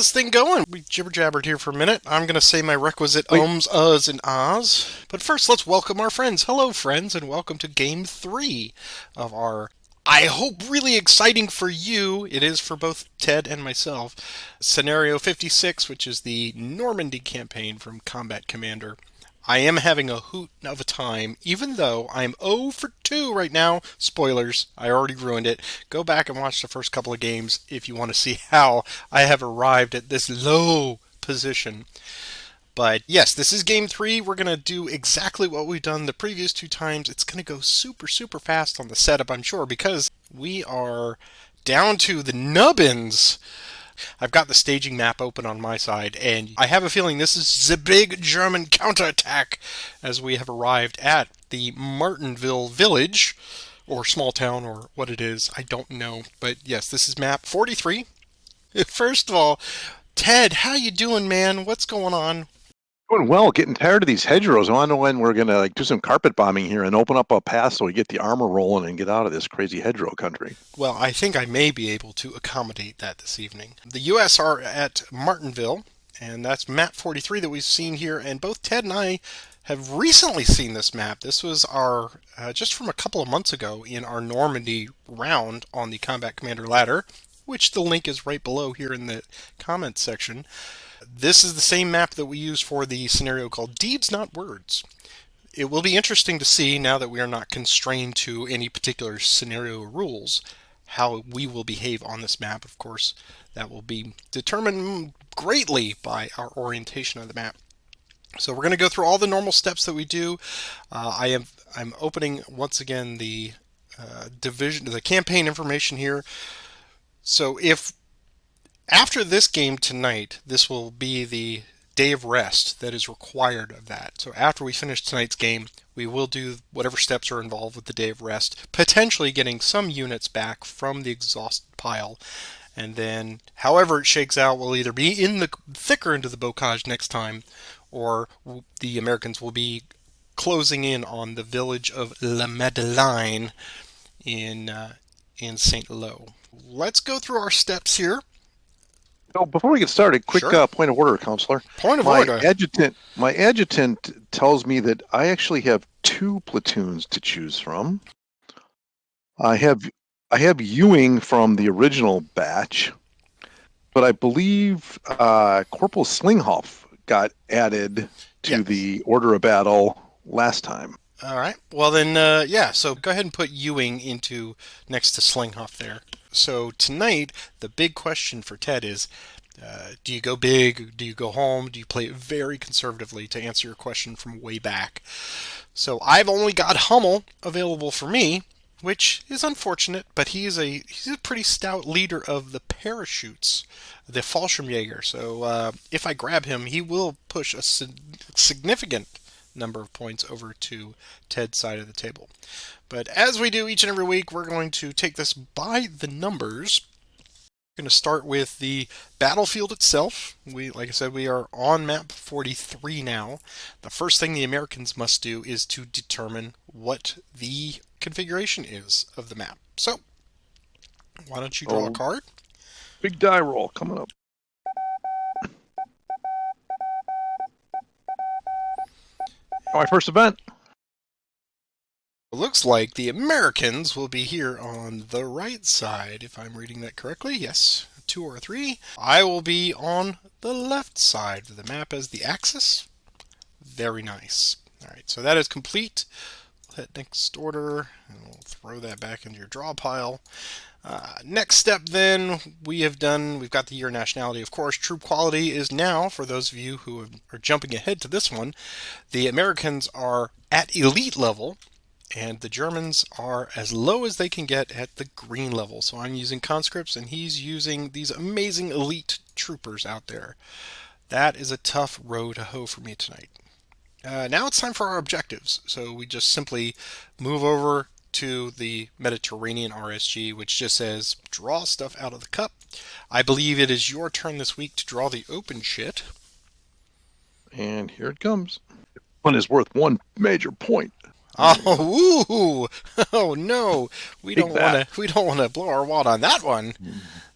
this thing going. We jibber-jabbered here for a minute. I'm going to say my requisite ums, uhs, and ahs. But first, let's welcome our friends. Hello, friends, and welcome to Game 3 of our, I hope, really exciting for you. It is for both Ted and myself. Scenario 56, which is the Normandy Campaign from Combat Commander. I am having a hoot of a time, even though I'm 0 for 2 right now. Spoilers, I already ruined it. Go back and watch the first couple of games if you want to see how I have arrived at this low position. But yes, this is game 3. We're going to do exactly what we've done the previous 2 times. It's going to go super, super fast on the setup, I'm sure, because we are down to the nubbins. I've got the staging map open on my side, and I have a feeling this is the big German counterattack as we have arrived at the Martinville village, or small town, or what it is. I don't know. But yes, this is map 43. First of all, Ted, how you doing, man? What's going on? Doing well, getting tired of these hedgerows. I want to know when we're going to do some carpet bombing here and open up a pass so we get the armor rolling and get out of this crazy hedgerow country. Well, I think I may be able to accommodate that this evening. The U.S. are at Martinville, and that's map 43 that we've seen here, and both Ted and I have recently seen this map. This was our, just from a couple of months ago in our Normandy round on the Combat Commander ladder, which the link is right below here in the comments section. This is the same map that we used for the scenario called Deeds Not Words. It will be interesting to see, now that we are not constrained to any particular scenario rules, how we will behave on this map. Of course, that will be determined greatly by our orientation of the map. So we're going to go through all the normal steps that we do. I'm opening once again the the campaign information here. So if after this game tonight, this will be the day of rest that is required of that. So after we finish tonight's game, we will do whatever steps are involved with the day of rest, potentially getting some units back from the exhaust pile. And then, however it shakes out, we'll either be in the thicker into the bocage next time, or the Americans will be closing in on the village of La Madeleine in St. Lo. Let's go through our steps here. So before we get started, quick Sure. point of order, Counselor. Point of order. My adjutant tells me that I actually have 2 platoons to choose from. I have Ewing from the original batch, but I believe Corporal Slinghoff got added to the order of battle last time. All right. Well then, yeah. So go ahead and put Ewing into next to Slinghoff there. So tonight, the big question for Ted is, do you go big? Do you go home? Do you play it very conservatively, to answer your question from way back? So I've only got Hummel available for me, which is unfortunate, but he's a pretty stout leader of the parachutes, the Fallschirmjäger. So if I grab him, he will push a significant number of points over to Ted's side of the table. But as we do each and every week, we're going to take this by the numbers. We're going to start with the battlefield itself. Like I said, we are on map 43 now. The first thing the Americans must do is to determine what the configuration is of the map. So, why don't you draw a card? Big die roll coming up. My first event. It looks like the Americans will be here on the right side, if I'm reading that correctly. Yes, 2 or 3. I will be on the left side of the map as the axis. Very nice. All right, so that is complete. Hit next order, and we'll throw that back into your draw pile. Next step then, we've got the year nationality. Of course, troop quality is now, for those of you who are jumping ahead to this one, the Americans are at elite level, and the Germans are as low as they can get at the green level. So I'm using conscripts, and he's using these amazing elite troopers out there. That is a tough row to hoe for me tonight. Now it's time for our objectives. So we just simply move over to the Mediterranean RSG, which just says draw stuff out of the cup. I believe it is your turn this week to draw the open shit. And here it comes. One is worth 1 major point. Oh, ooh. Oh no, we don't want to blow our wad on that one.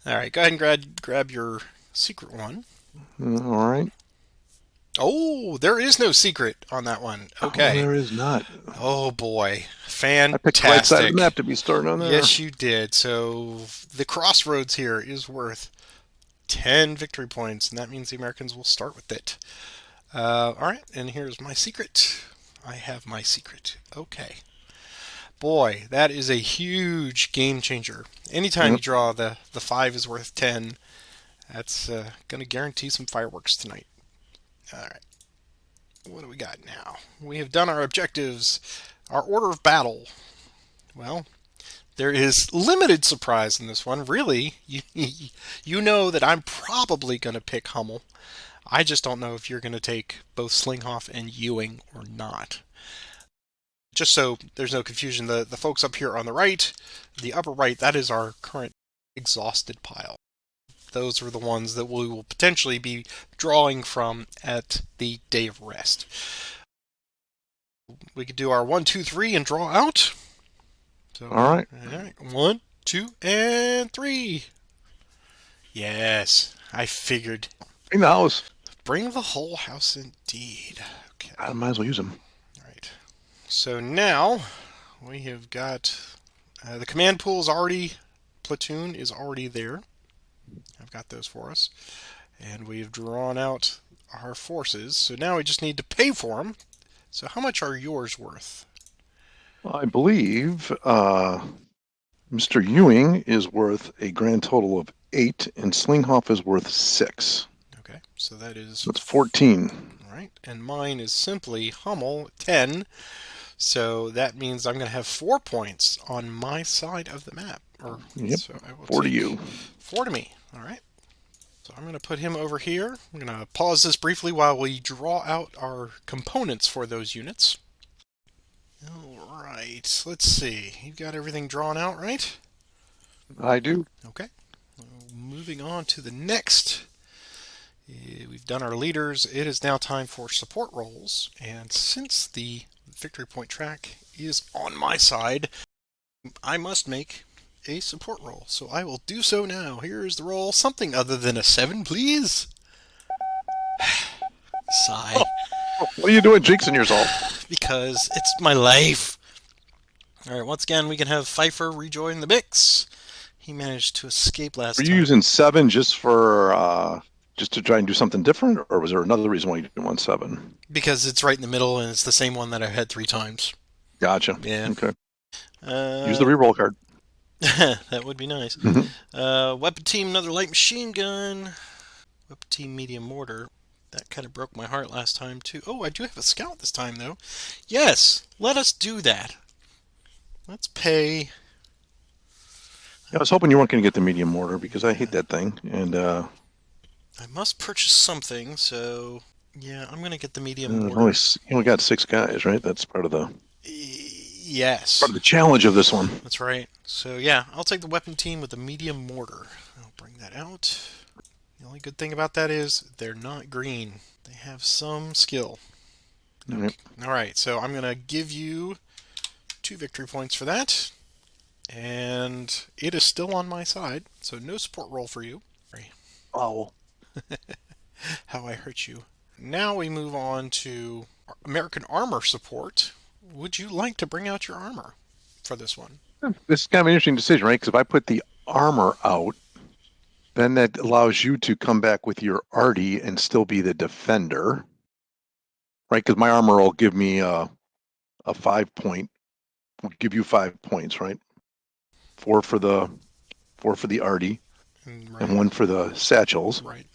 All right, go ahead and grab your secret one. All right. Oh, there is no secret on that one. Oh, Okay. there is not. Oh boy. I picked the right side of the Fantastic. map to be starting on there. Yes, you did. So the crossroads here is worth 10 victory points, and that means the Americans will start with it. All right, and here's my secret. I have my secret. Okay. Boy, that is a huge game changer. Anytime you Yep. draw the 5 is worth 10, that's going to guarantee some fireworks tonight. All right. What do we got now? We have done our objectives. Our order of battle. Well, there is limited surprise in this one. Really, you know that I'm probably going to pick Hummel. I just don't know if you're going to take both Slinghoff and Ewing or not. Just so there's no confusion, the folks up here on the right, the upper right, that is our current exhausted pile. Those are the ones that we will potentially be drawing from at the day of rest. We could do our 1, 2, 3 and draw out. So, All right. all right, 1, 2, and 3. Yes, I figured. In the house. Bring the whole house indeed. Okay, I might as well use them. all right. So now we have got the command pool is already, platoon is already there. I've got those for us. And we've drawn out our forces. So now we just need to pay for them. So how much are yours worth? I believe Mr. Ewing is worth a grand total of 8, and Slinghoff is worth 6. Okay, so that is So it's 14. all right. And mine is simply Hummel 10. So that means I'm going to have 4 points on my side of the map. Or Yep. so I will 4 to take you. 4 to me. All right. So I'm going to put him over here. I'm going to pause this briefly while we draw out our components for those units. All right. Let's see. You've got everything drawn out, right? I do. Okay. Moving on to the next. We've done our leaders. It is now time for support roles. And since the victory point track is on my side, I must make a support roll. So I will do so now. Here is the roll. Something other than a 7, please. Sigh. What are you doing jinxing yourself? Because it's my life. All right, once again, we can have Pfeiffer rejoin the mix. He managed to escape last Were time. you using 7 just for just to try and do something different, or was there another reason why you didn't want 7? Because it's right in the middle and it's the same one that I've had 3 times. Gotcha. Yeah. Okay. Use the reroll card. That would be nice. Weapon team, another light machine gun. Weapon team, medium mortar. That kind of broke my heart last time, too. Oh, I do have a scout this time, though. Yes, let us do that. Let's pay. Yeah, I was hoping you weren't going to get the medium mortar because I hate that thing. And I must purchase something, so yeah, I'm going to get the medium mortar. you only got 6 guys, right? That's part of the Yes. part of the challenge of this one. That's right. So yeah, I'll take the weapon team with the medium mortar. I'll bring that out. The only good thing about that is they're not green. They have some skill. Okay. Yep. All right, so I'm going to give you 2 victory points for that. And it is still on my side, so no support roll for you. Oh. How I hurt you. Now we move on to American armor support. Would you like to bring out your armor for this one? This is kind of an interesting decision, right? Because if I put the armor out, then that allows you to come back with your arty and still be the defender, right? Because my armor will give me a 5 point. Will give you 5 points, right? 4 for the arty, Right. and 1 for the satchels. Right.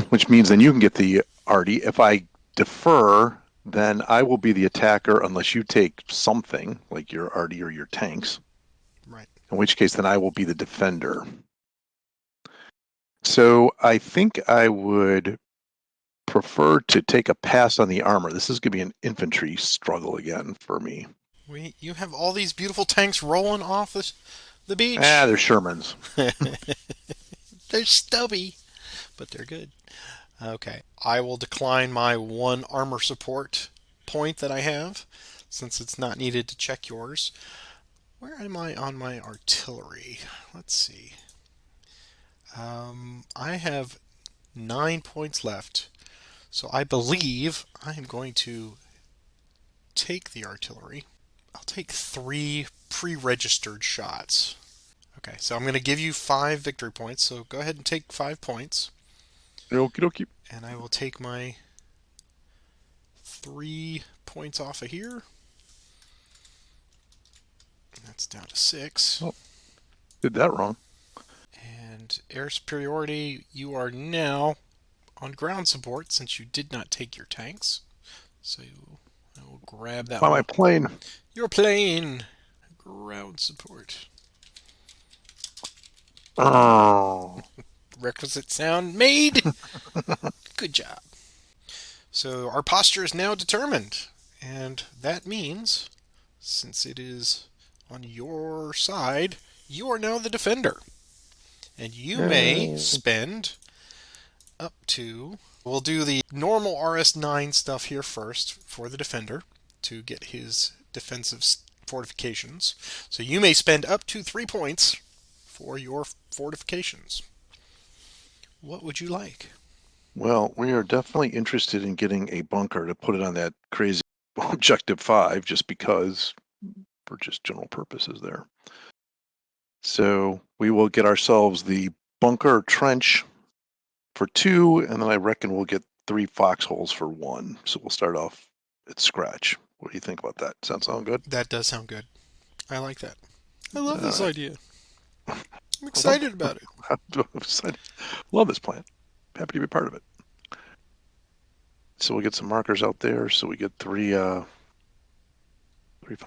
Which means then you can get the arty. If I defer, then I will be the attacker unless you take something like your arty or your tanks. Right. In which case, then I will be the defender. So I think I would prefer to take a pass on the armor. This is going to be an infantry struggle again for me. You have all these beautiful tanks rolling off the beach. They're Shermans. They're stubby, but they're good. Okay, I will decline my 1 armor support point that I have, since it's not needed to check yours. Where am I on my artillery? Let's see. I have 9 points left, so I believe I am going to take the artillery. I'll take 3 pre-registered shots. Okay, so I'm going to give you 5 victory points. So go ahead and take 5 points, Okie dokie. and I will take my 3 points off of here. That's down to 6. Oh, did that wrong. And air superiority, you are now on ground support since you did not take your tanks. So I will grab that By my one. plane. Your plane, ground support. Oh. Requisite sound made. Good job. So our posture is now determined. And that means, since it is on your side, you are now the defender. And you may Yay. spend up to. We'll do the normal RS9 stuff here first for the defender to get his defensive fortifications. So you may spend up to 3 points for your fortifications. What would you like? Well, we are definitely interested in getting a bunker to put it on that crazy objective 5, just because, for just general purposes there. So we will get ourselves the bunker trench for 2, and then I reckon we'll get 3 foxholes for 1. So we'll start off at scratch. What do you think about that? Sound good? That does sound good. I like that. I love All this right. idea. I'm I love, excited about it. love this plan. Happy to be part of it. So we'll get some markers out there. So we get 3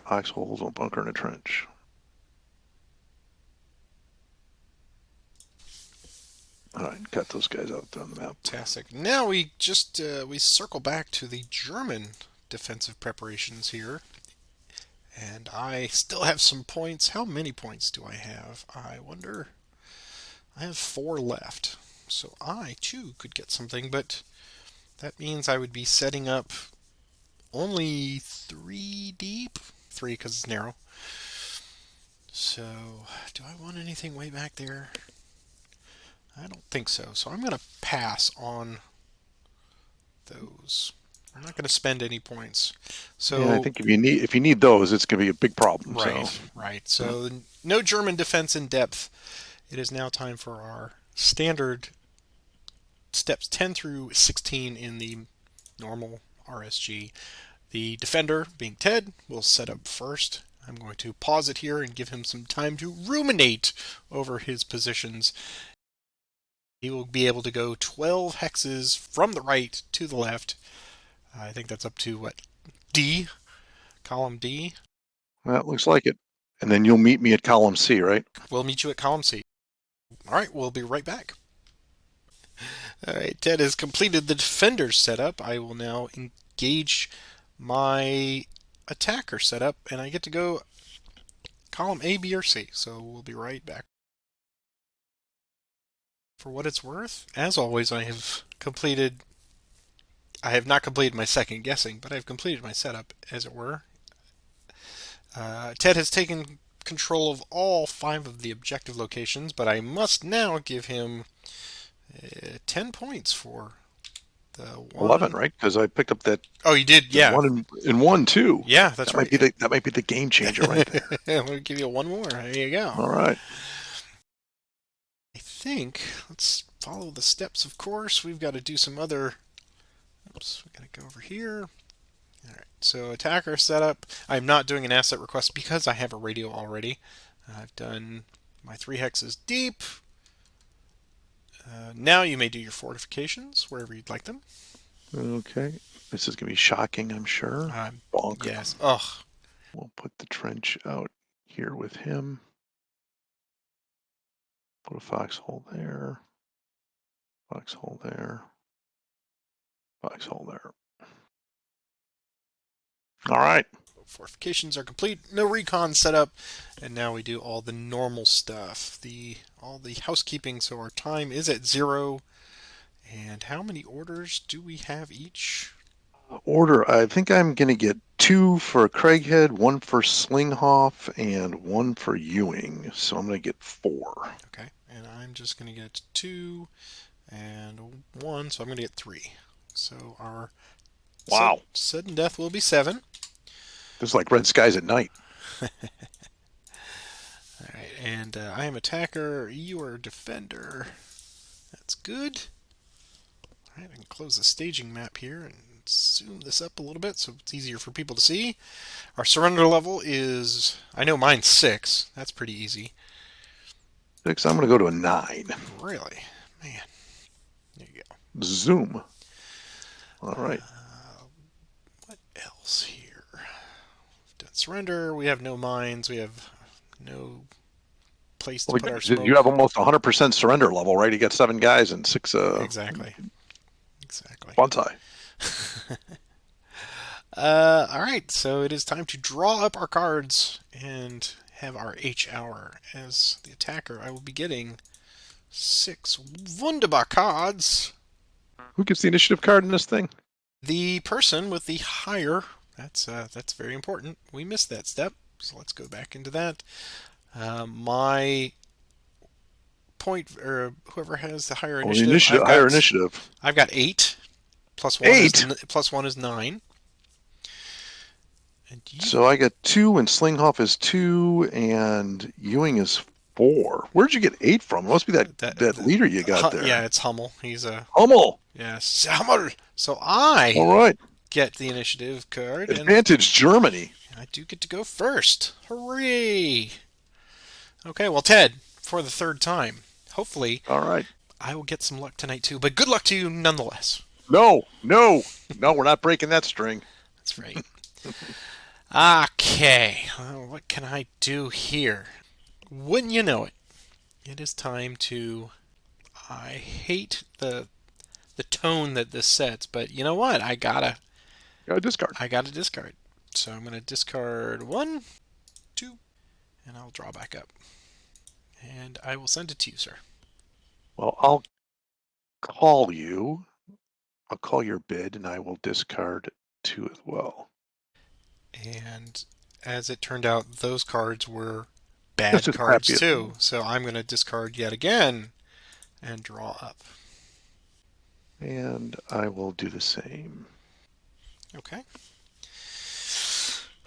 foxholes, a bunker, and a trench. All right, got those guys out there on the map. Fantastic. Now we circle back to the German defensive preparations here, and I still have some points. How many points do I have? I wonder. I have 4 left, so I too could get something, but that means I would be setting up only 3 deep. 3 because it's narrow. So, do I want anything way back there? I don't think so. So I'm going to pass on those. I'm not going to spend any points. Yeah, I So, think if you need those, it's going to be a big problem. So, right, right. yeah. So, no German defense in depth. It is now time for our standard steps 10 through 16 in the normal RSG. The defender, being Ted, will set up first. I'm going to pause it here and give him some time to ruminate over his positions. He will be able to go 12 hexes from the right to the left. I think that's up to what? D? Column D? That looks like it. And then you'll meet me at column C, right? We'll meet you at column C. All right, we'll be right back. All right, Ted has completed the defender setup. I will now engage my attacker setup, and I get to go column A, B, or C. So we'll be right back. For what it's worth, as always, I have not completed my second guessing, but I've completed my setup, as it were. Ted has taken control of all 5 of the objective locations, but I must now give him 10 points for the 11, one. right? Because I picked up that Oh, you did? the Yeah. one in 1 too. Yeah, that's right. That might be the game changer right there. I'm going to give you one more. There you go. All right. I think, let's follow the steps, of course. We've got to do some other. Oops, we got to go over here. All right, so attacker setup. I'm not doing an asset request because I have a radio already. I've done my 3 hexes deep. Now you may do your fortifications wherever you'd like them. Okay. This is going to be shocking, I'm sure. Bonk. Yes. Ugh. We'll put the trench out here with him. Put a foxhole there. Foxhole there. Foxhole there. All right. Fortifications are complete. No recon set up, and now we do all the normal stuff. All the housekeeping. So our time is at 0. And how many orders do we have each? Order. I think I'm going to get two for Craighead, one for Slinghoff, and one for Ewing. So I'm going to get four. Okay, and I'm just going to get 2 and 1, so I'm going to get 3. So our Wow. sudden death will be 7. This is like Red Skies at Night. All right, and I am attacker. You are defender. That's good. All right, I can close the staging map here and zoom this up a little bit so it's easier for people to see. Our surrender level is, I know mine's 6. That's pretty easy. Six, I'm going to go to a 9. Really? Man. There you go. Zoom. All right. What else here? We've done surrender. We have no mines. We have no place to Well, the put good our news is you have smoke. almost 100% surrender level, right? You got 7 guys and 6 Exactly. Exactly. bonsai. All right, so it is time to draw up our cards and have our H hour. As the attacker, I will be getting 6 wunderbar cards. Who gets the initiative card in this thing? The person with the higher, that's very important. We missed that step, so let's go back into that. My point, or whoever has the higher Oh, the initiative, initiative, higher initiative. I've got 8. Plus 1 is 8. plus 1 is 9. And So I got 2, and Slinghoff is 2, and Ewing is 4. Where'd you get 8 from? It must be that leader you got there. Yeah, it's Hummel. He's a Hummel. yes, Hummel. So I All right. get the initiative card, and Advantage Germany. I do get to go first. Hooray! Okay, well, Ted, for the 3rd time, hopefully All right. I will get some luck tonight too. But good luck to you nonetheless. No, no, no, we're not breaking that string. That's right. Okay, well, what can I do here? Wouldn't you know it? It is time to. I hate the tone that this sets, but you know what? Got a discard. I gotta discard. So I'm gonna discard 1, 2, and I'll draw back up. And I will send it to you, sir. Well, I'll call you. I'll call your bid, and I will discard 2 as well. And as it turned out, those cards were That's bad just cards happy. too. So I'm gonna discard yet again and draw up. And I will do the same. Okay.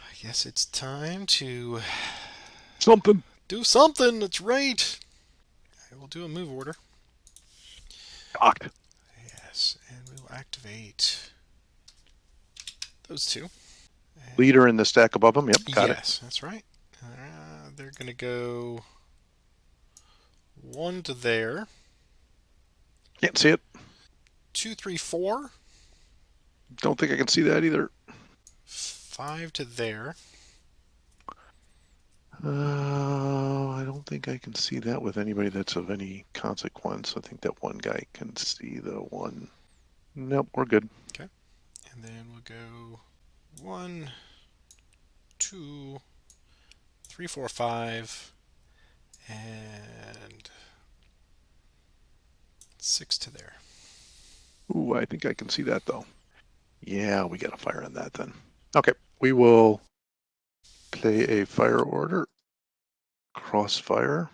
I guess it's time to Something. do something. That's right. I will do a move order. Docked. Yes, and we will activate those 2. And Leader in the stack above him. Yep, got it. yes, that's right. They're going to go 1 to there, Can't see it. 2, 3, 4, Don't think I can see that either. 5 to there. I don't think I can see that with anybody that's of any consequence. I think that one guy can see the one. Nope, we're good. Okay. And then we'll go 1, 2, 3, 4, 5, and 6 to there. Ooh, I think I can see that though. Yeah, we got a fire on that then. Okay, we will play a fire order, crossfire,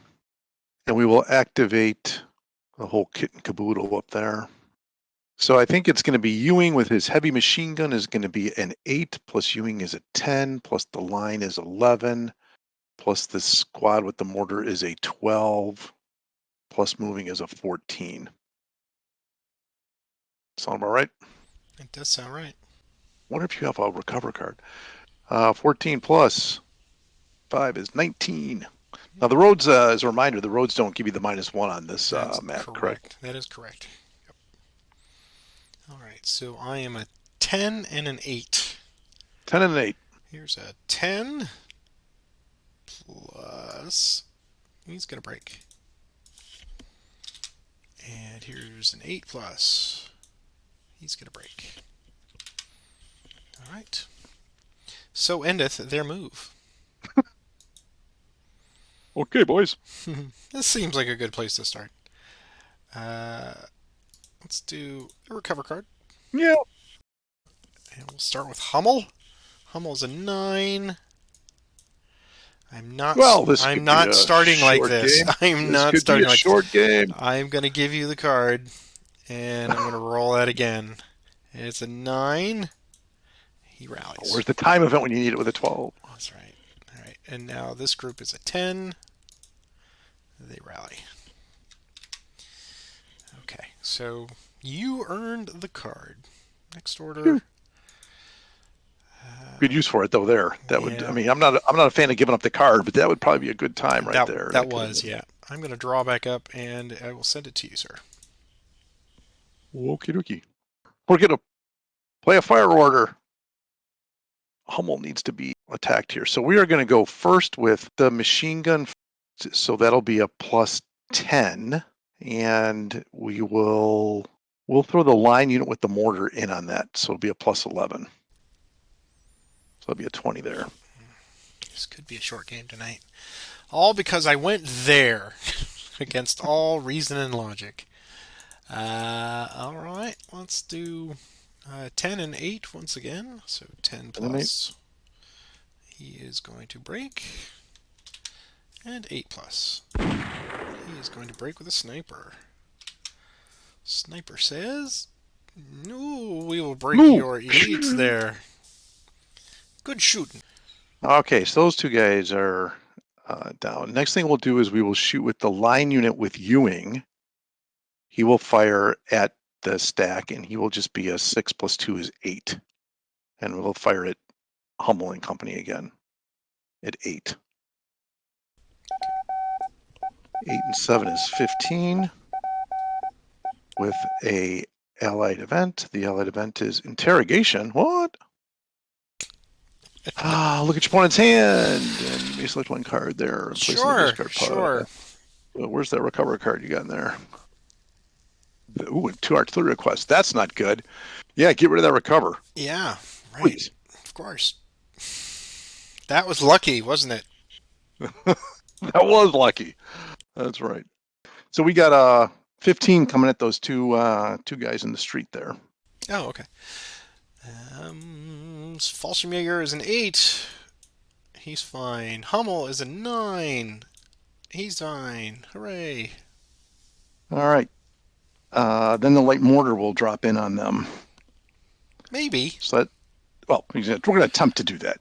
and we will activate the whole kit and caboodle up there. So I think it's going to be Ewing with his heavy machine gun is going to be an 8, plus Ewing is a 10, plus the line is 11, plus the squad with the mortar is a 12, plus moving is a 14. Sound about right? It does sound right. Wonder if you have a recover card. 14 plus 5 is 19. Now the roads, as a reminder, the roads don't give you the -1 on this That's map, correct. That is correct. Yep. All right, so I am a 10 and an 8. 10 and an 8. Here's a 10 plus. He's going to break. And here's an 8 plus. He's going to break. All right. So endeth their move. Okay, boys. This seems like a good place to start. Let's do a recover card. Yeah. And we'll start with Hummel. Hummel's a 9. I'm not. Well, this I'm could be not a starting like short this. game. I'm This not could be starting a like this. short game. I'm gonna give you the card, and I'm gonna roll that again. It's a 9. He rallies. Where's the time event when you need it with a 12? That's right. All right. And now this group is a 10. They rally. Okay. So you earned the card. Next order. Good use for it though. There, that would. I Yeah. mean, I'm not a fan of giving up the card, but that would probably be a good time right That there. that That could have was, been. yeah. I'm gonna draw back up, and I will send it to you, sir. Okie dokie. We're gonna play a fire order. Hummel needs to be attacked here, so we are going to go first with the machine gun. So that'll be a plus 10, and we'll throw the line unit with the mortar in on that, so it'll be a plus 11. So it'll be a 20 there. This could be a short game tonight. All because I went there against all reason and logic. All right, let's do 10 and 8 once again. So 10 plus. He is going to break. And 8 plus. He is going to break with a sniper. Sniper says, no, we will break your elites there. Good shooting. Okay, so those two guys are down. Next thing we'll do is we will shoot with the line unit with Ewing. He will fire at the stack, and he will just be a 6 plus 2 is 8. And we'll fire at Hummel and Company again at 8. 8 and 7 is 15. With a allied event. The allied event is interrogation. What? Look at your opponent's hand, and you may select one card there and place in the discard pile. Sure. Where's that recover card you got in there? Ooh, 2 artillery requests. That's not good. Yeah, get rid of that recover. Yeah, right. Please. Of course. That was lucky, wasn't it? That was lucky. That's right. So we got 15 coming at those two guys in the street there. Oh, okay. Fallschirmjäger is an 8. He's fine. Hummel is a 9. He's fine. Hooray. All right. Then the light mortar will drop in on them. Maybe. So that, well, we're going to attempt to do that.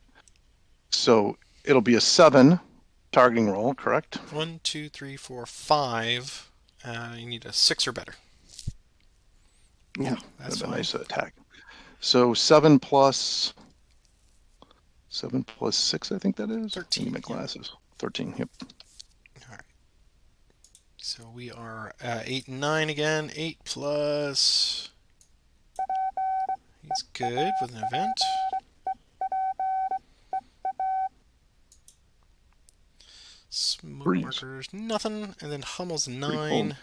So it'll be a 7 targeting roll, correct? 1, 2, 3, 4, 5. You need a 6 or better. Ooh, yeah, that's a nice attack. So 7 plus 6, I think that is. 13. My glasses. 13. Yep. All right. So we are 8 and 9 again. 8 plus. He's good with an event. Smoke markers, nothing. And then Hummel's 9.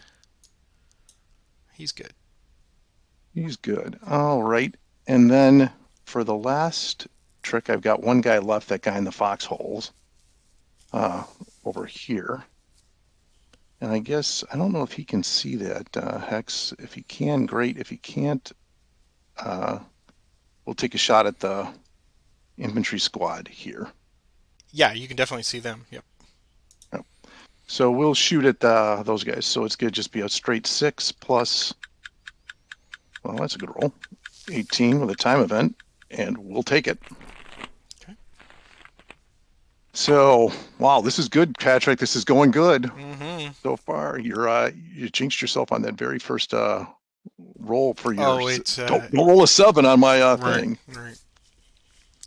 He's good. He's good. All right. And then for the last trick, I've got one guy left, that guy in the foxholes over here. And I guess, I don't know if he can see that, Hex. If he can, great. If he can't, we'll take a shot at the infantry squad here. Yeah, you can definitely see them. Yep. So we'll shoot at those guys. So it's going to just be a straight 6 plus, well, that's a good roll. 18 with a time event, and we'll take it. Okay. So, wow, this is good, Patrick. This is going good so far. You jinxed yourself on that very first roll for your. Oh, it's don't roll a 7 on my thing. Right.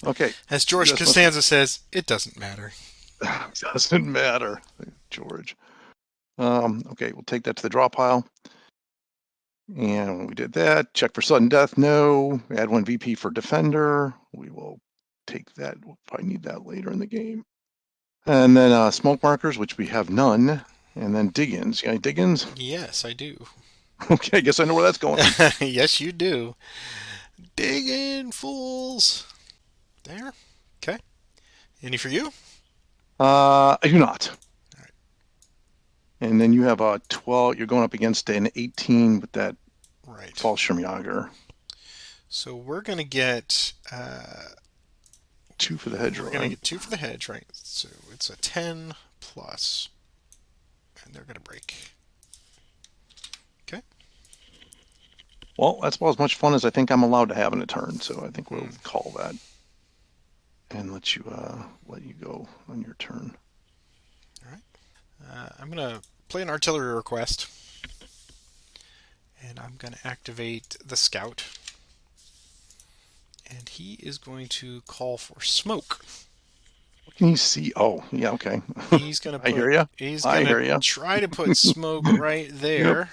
Okay. As George Costanza says, it doesn't matter. Doesn't matter, George. Okay, we'll take that to the draw pile. And when we did that, check for sudden death, no. Add 1 VP for defender. We will take that. We'll probably need that later in the game. And then smoke markers, which we have none. And then dig-ins. You got any dig-ins? Yes, I do. Okay, I guess I know where that's going. Yes, you do. Dig in, fools. There. Okay. Any for you? I do not. All right. And then you have a 12. You're going up against an 18 with that Fallschirmjäger. So we're gonna get 2 for the hedge, right? 2 for the hedge, right? So it's a 10 plus, and they're gonna break. Okay. Well, that's about as much fun as I think I'm allowed to have in a turn, so I think we'll Hmm. call that and let you go on your turn. All right. I'm gonna play an artillery request, and I'm gonna activate the scout, and he is going to call for smoke. What can you see? Oh, yeah, okay. He's gonna I put. hear you. He's I gonna hear you. try to put smoke right Yep. there.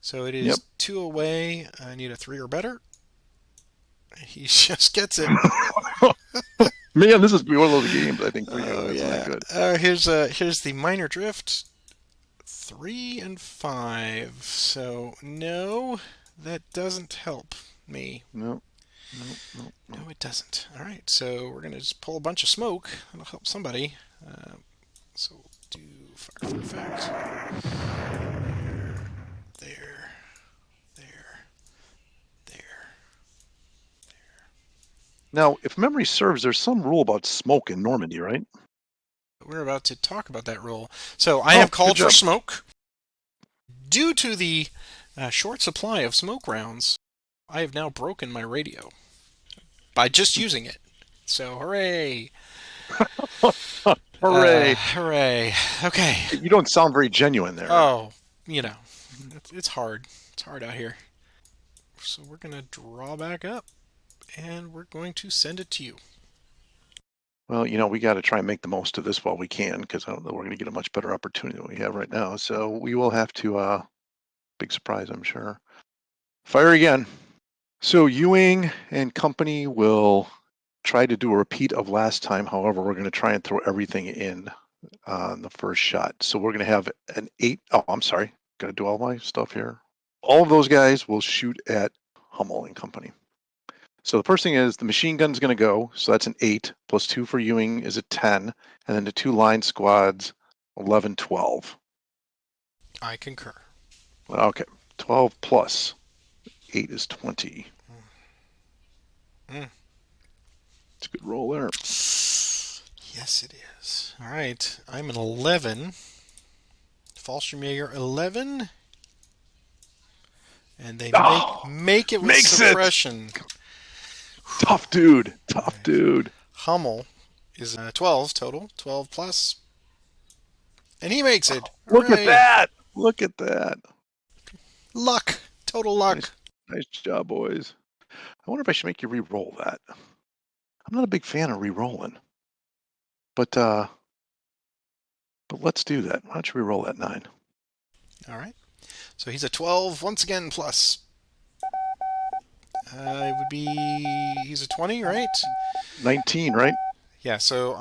So it Yep. is 2 away. I need a 3 or better. He just gets it. Man, this is one of those games I think for you. Oh That's not yeah. good. Here's the minor drift. 3 and 5. So no, that doesn't help me. No, no, no, no. No, it doesn't. All right. So we're gonna just pull a bunch of smoke. That'll help somebody. So we'll do fire for effect. There, there, there. Now, if memory serves, there's some rule about smoke in Normandy, right? We're about to talk about that roll. So I Oh, have good called for job. smoke. Due to the short supply of smoke rounds, I have now broken my radio by just using it. So hooray! Hooray. Hooray! Okay. You don't sound very genuine there. Oh, you know, it's hard. It's hard out here. So we're gonna draw back up, and we're going to send it to you. Well, we got to try and make the most of this while we can, because I don't know we're going to get a much better opportunity than we have right now. So we will have to, big surprise, I'm sure. Fire again. So Ewing and company will try to do a repeat of last time. However, we're going to try and throw everything in on the first shot. So we're going to have an 8. Oh, I'm sorry. Got to do all my stuff here. All of those guys will shoot at Hummel and company. So the first thing is the machine gun's going to go. So that's an 8 plus 2 for Ewing is a 10. And then the 2 line squads, 11, 12. I concur. Okay. 12 plus 8 is 20. Mm. It's a good roll there. Yes, it is. All right. I'm an 11. Fallschirmjäger 11. And they make Oh, make it with makes it. suppression. Tough dude. All Tough right. dude. Hummel is 12 total, 12 plus, and he makes it. Look at Hooray! that. Look at that. Luck, total Nice, luck. nice job, boys. I wonder if I should make you re-roll that. I'm not a big fan of re-rolling, but let's do that. Why don't you re-roll that 9? All right. So he's a 12 once again plus. It would be he's a 20, right? 19, right? Yeah. So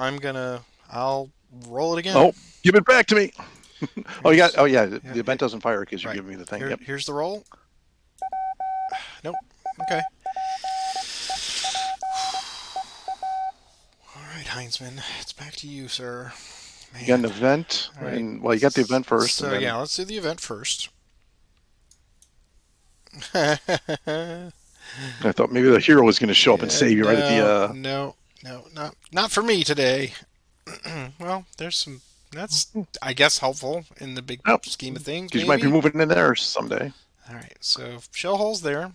I'll roll it again. Oh, give it back to me. Oh, you got. Here's Oh, yeah. The yeah, event doesn't fire because you're right. giving me the thing. Yep. Here's the roll. Nope. Okay. All right, Heinzman, it's back to you, sir. You got an Man. event, All right. and well, you got the event first, and So then yeah, let's do the event first. I thought maybe the hero was going to show up and Yeah, save you right at the. no, no, no, not for me today. Well, there's some. That's I guess helpful in the big Oh, scheme of things, because you might be maybe. moving in there someday. All right, so shell holes there,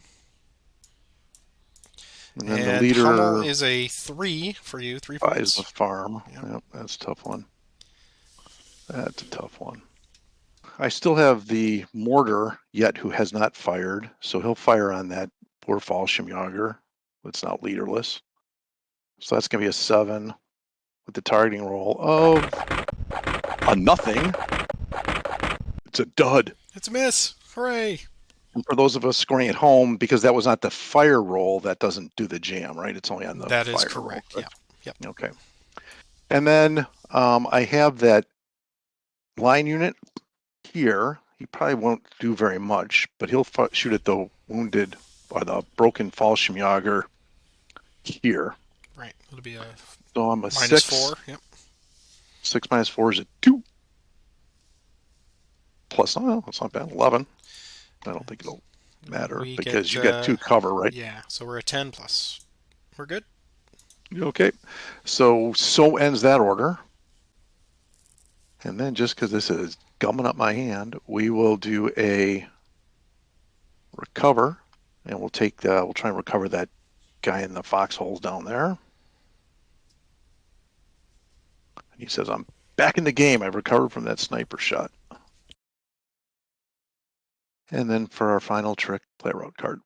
And then the and Hummel leader is a 3 for you, three buys the points. farm. Yep. Yep, that's a tough one. That's a tough one. I still have the mortar yet who has not fired, so he'll fire on that poor Fallschirmjäger that's now leaderless. So that's going to be a 7 with the targeting roll of a nothing. It's a dud. It's a miss. Hooray! And for those of us scoring at home, because that was not the fire roll, that doesn't do the jam, right? It's only on the That is fire roll, correct. Yeah. correct? Yep. Okay. And then I have that line unit here. He probably won't do very much, but he'll shoot at the wounded or the broken Fallschirmjäger here. Right. It'll be a So I'm a -4. 6. Yep. 6 minus 4 is a 2. Plus, oh, that's not bad. 11. I don't think it'll. matter We because get, you got two cover, right? yeah, so we're a 10 plus. We're good. Okay. So ends that order. And then just because this is gumming up my hand, we will do a recover, and we'll try and recover that guy in the foxholes down there. And he says, I'm back in the game. I've recovered from that sniper shot. And then for our final trick, play a road card.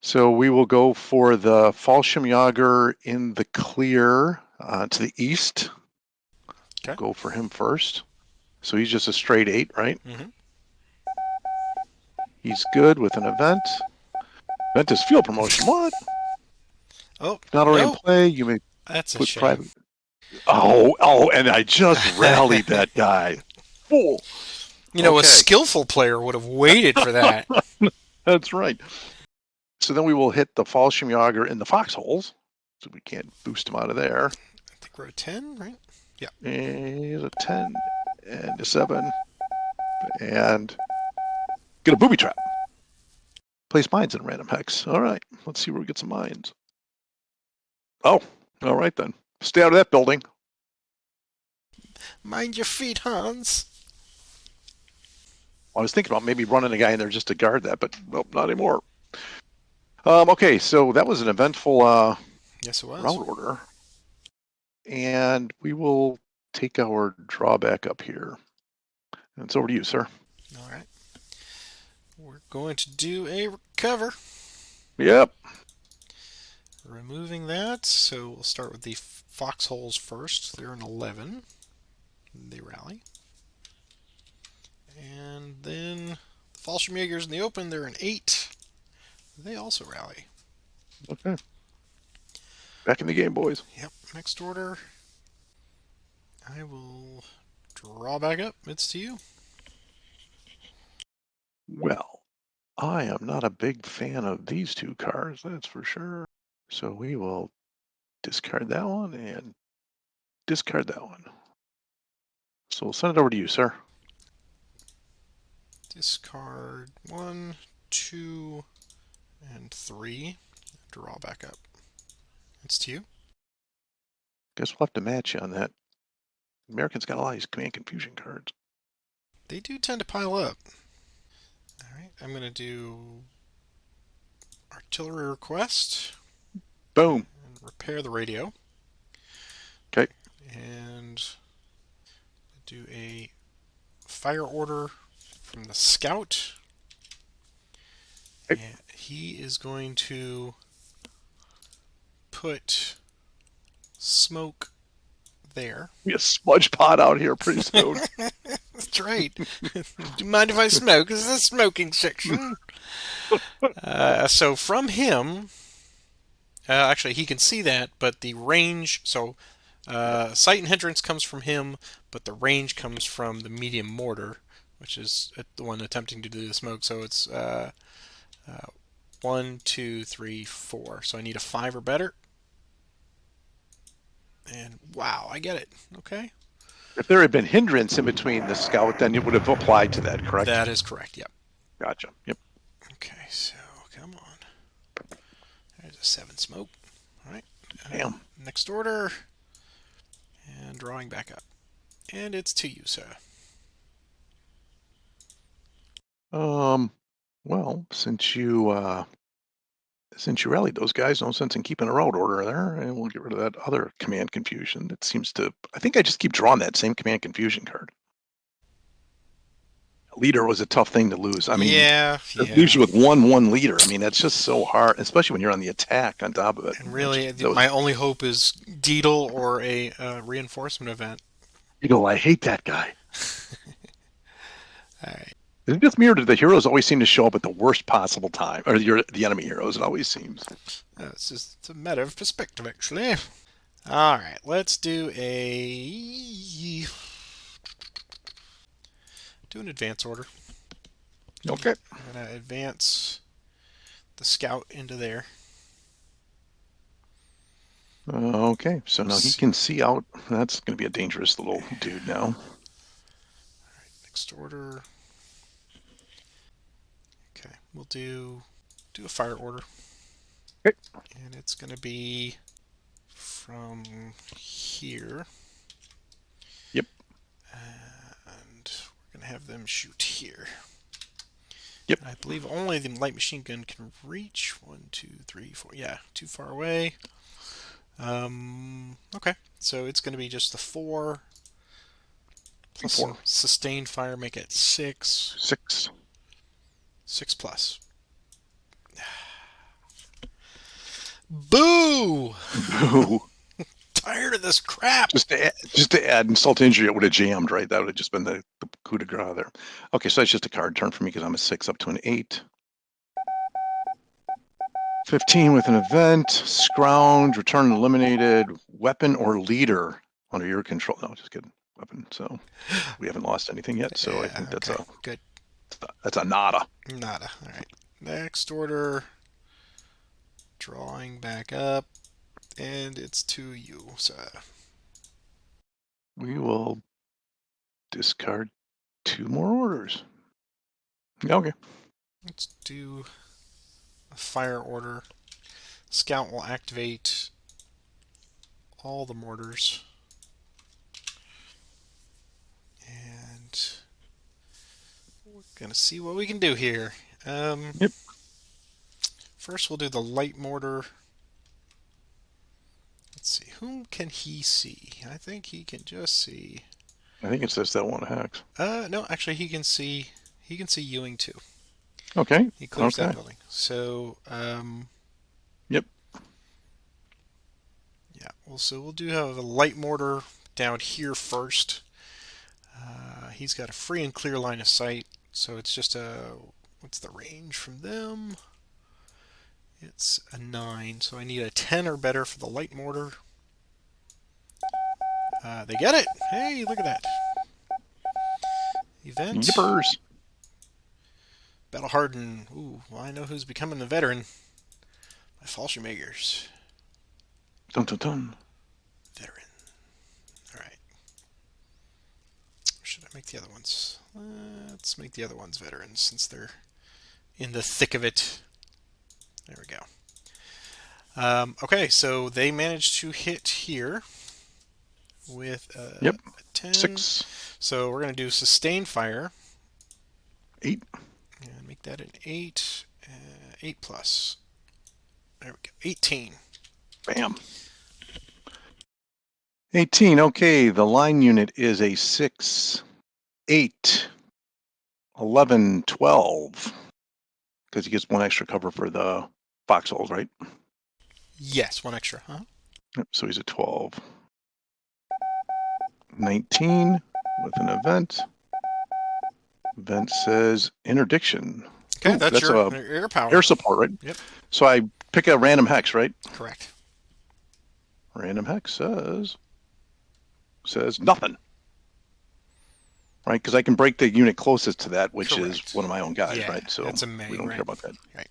So we will go for the Fallschirmjäger in the clear to the east. We'll Okay. go for him first. So he's just a straight 8, right? Mm-hmm. He's good with an event. Event is field promotion. What? Oh, If not already in no. play, you may That's a put shame. private. Oh, and I just rallied that guy. Fool. A Okay, skillful player would have waited for that. that's right. So then we will hit the Fallschirmjäger in the foxholes. So we can't boost him out of there. I think we're a 10, right? Yeah. And a 10 and a 7 and get a booby trap. Place mines in random hex. All right, let's see where we get some mines. Oh, all right then. Stay out of that building. Mind your feet, Hans. I was thinking about maybe running a guy in there just to guard that, but nope, not anymore. Okay, so that was an eventful Yes, it was. route order. And we will take our drawback up here. And it's over to you, sir. All right. We're going to do a recover. Yep. Removing that. So we'll start with the foxholes first. They're an 11. They rally. And then the Fallschirmjägers in the open, they're an 8. They also rally. Okay. Back in the game, boys. Yep. Next order. I will draw back up. It's to you. Well, I am not a big fan of these two cards, that's for sure. So we will discard that one and discard that one. So we'll send it over to you, sir. Discard 1, 2, and 3. Draw back up. It's to you. Guess we'll have to match you on that. Americans got a lot of these command confusion cards. They do tend to pile up. Alright, I'm going to do artillery request Boom. and repair the radio. Okay. And do a fire order from the scout. Okay. And he is going to put smoke there. Be a smudge pot out here pretty soon. That's right. Do you mind if I smoke? This is a smoking section. So from him, actually he can see that, but the range, so sight and hindrance comes from him, but the range comes from the medium mortar, which is the one attempting to do the smoke. So it's 1, 2, 3, 4. So I need a 5 or better. And wow, I get it. Okay. If there had been hindrance in between the scout, then it would have applied to that, correct? That is correct. Yep. Gotcha. Yep. Okay, so come on. There's a 7 smoke. All right. Damn. Next order. And drawing back up. And it's to you, sir. Well, since you rallied those guys, no sense in keeping a route order there, and we'll get rid of that other command confusion that seems to. I think I just keep drawing that same command confusion card. Leader was a tough thing to lose. I mean, yeah. it leaves you with one leader. I mean, that's just so hard, especially when you're on the attack on top of it. And really, my only hope is Deedle or a reinforcement event. I hate that guy. All right. Is it just me, or do the heroes always seem to show up at the worst possible time? Or the enemy heroes, it always seems. It's a matter of perspective, actually. All right, let's do an advance order. Okay. I'm going to advance the scout into there. Okay, so now he can see out. That's going to be a dangerous little dude now. All right, next order. Okay, we'll do a fire order, Okay. and it's going to be from here, Yep. and we're going to have them shoot here. Yep. And I believe only the light machine gun can reach 1, 2, 3, 4. Yeah, too far away. Okay, so it's going to be just the 4 plus 4. some sustained fire, make it 6. 6. 6 plus. Boo! Boo. Tired of this crap. Just to add insult to injury, it would have jammed, right? That would have just been the coup de grace there. Okay, so that's just a card turn for me because I'm a 6 up to an 8. 15 with an event, scrounge, return eliminated, weapon or leader under your control. No, just kidding. Weapon. So we haven't lost anything yet. So I Yeah, think okay, good. that's a nada. Nada. All right. Next order. Drawing back up, and it's to you. So We will discard 2 more orders. Okay. let's do a fire order. Scout will activate all the mortars. And we're going to see what we can do here. Yep. First, we'll do the light mortar. Let's see. Whom can he see? I think he can just see. I think it says that one hex. No, actually, he can see. He can see Ewing too. Okay. He clears Okay. that building. So, Yep. yeah. Well, so we'll do have a light mortar down here first. He's got a free and clear line of sight, so it's just a. What's the range from them? It's a 9, so I need a 10 or better for the light mortar. They get it! Hey, look at that. Event. Yippers. Battle hardened. Ooh, well, I know who's becoming a veteran. My Fallschirmjägers. Dun dun dun. Veteran. Alright. Or should I make the other ones? Let's make the other ones veterans since they're in the thick of it. There we go. Okay, so they managed to hit here with Yep. a 10. 6. So we're going to do sustained fire. 8. And make that an 8. 8 plus. There we go. 18. Bam. 18. Okay, the line unit is a 6, 8, 11, 12. Because he gets 1 extra cover for the foxholes, right? Yes, 1 extra, huh? Yep, so he's a 12. 19 with an event. Event says interdiction. Okay, Ooh, that's that's a your power. air support, right? Yep. So I pick a random hex, right? Correct. Random hex says nothing. Right? Because I can break the unit closest to that, which is Correct. one of my own guys, Yeah, right? So that's a we May, don't right? care about that. Right.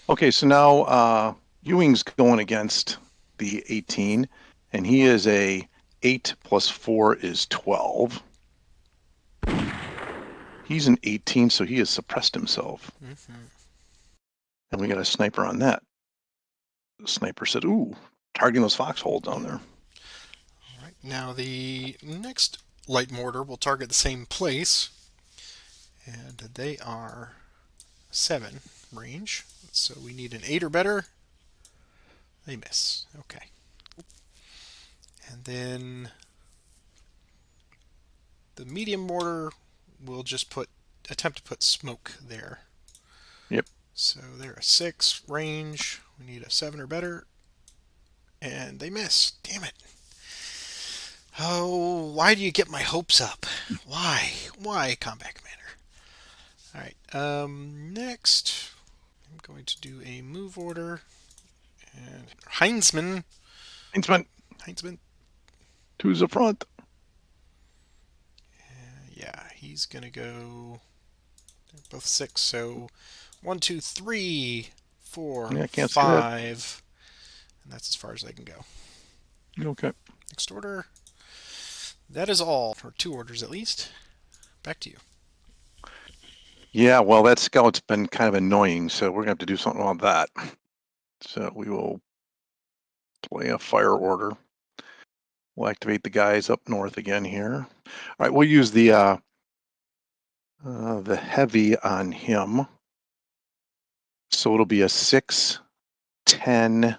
Okay, so now Ewing's going against the 18, and he is a 8 plus 4 is 12. He's an 18, so he has suppressed himself. Mm-hmm. And we got a sniper on that. The sniper said, ooh, targeting those foxholes down there. All right. Now the next light mortar will target the same place, and they are 7 range. So we need an 8 or better. They miss. Okay. And then the medium mortar will just attempt to put smoke there. Yep. So they're a 6 range. We need a 7 or better. And they miss. Damn it. Oh, why do you get my hopes up? Why? Why, Combat Commander? Alright, next, I'm going to do a move order. And Heinzman. Heinzman, to the front. Yeah, he's going to go. They're both 6, so 1, 2, 3, 4, Yeah, I can't see that. 5. And that's as far as I can go. Okay. Next order. That is all, or 2 orders at least. Back to you. Yeah, well, that scout's been kind of annoying, so we're gonna have to do something about that. So we will play a fire order. We'll activate the guys up north again here. All right, we'll use the heavy on him. So it'll be a 6, 10.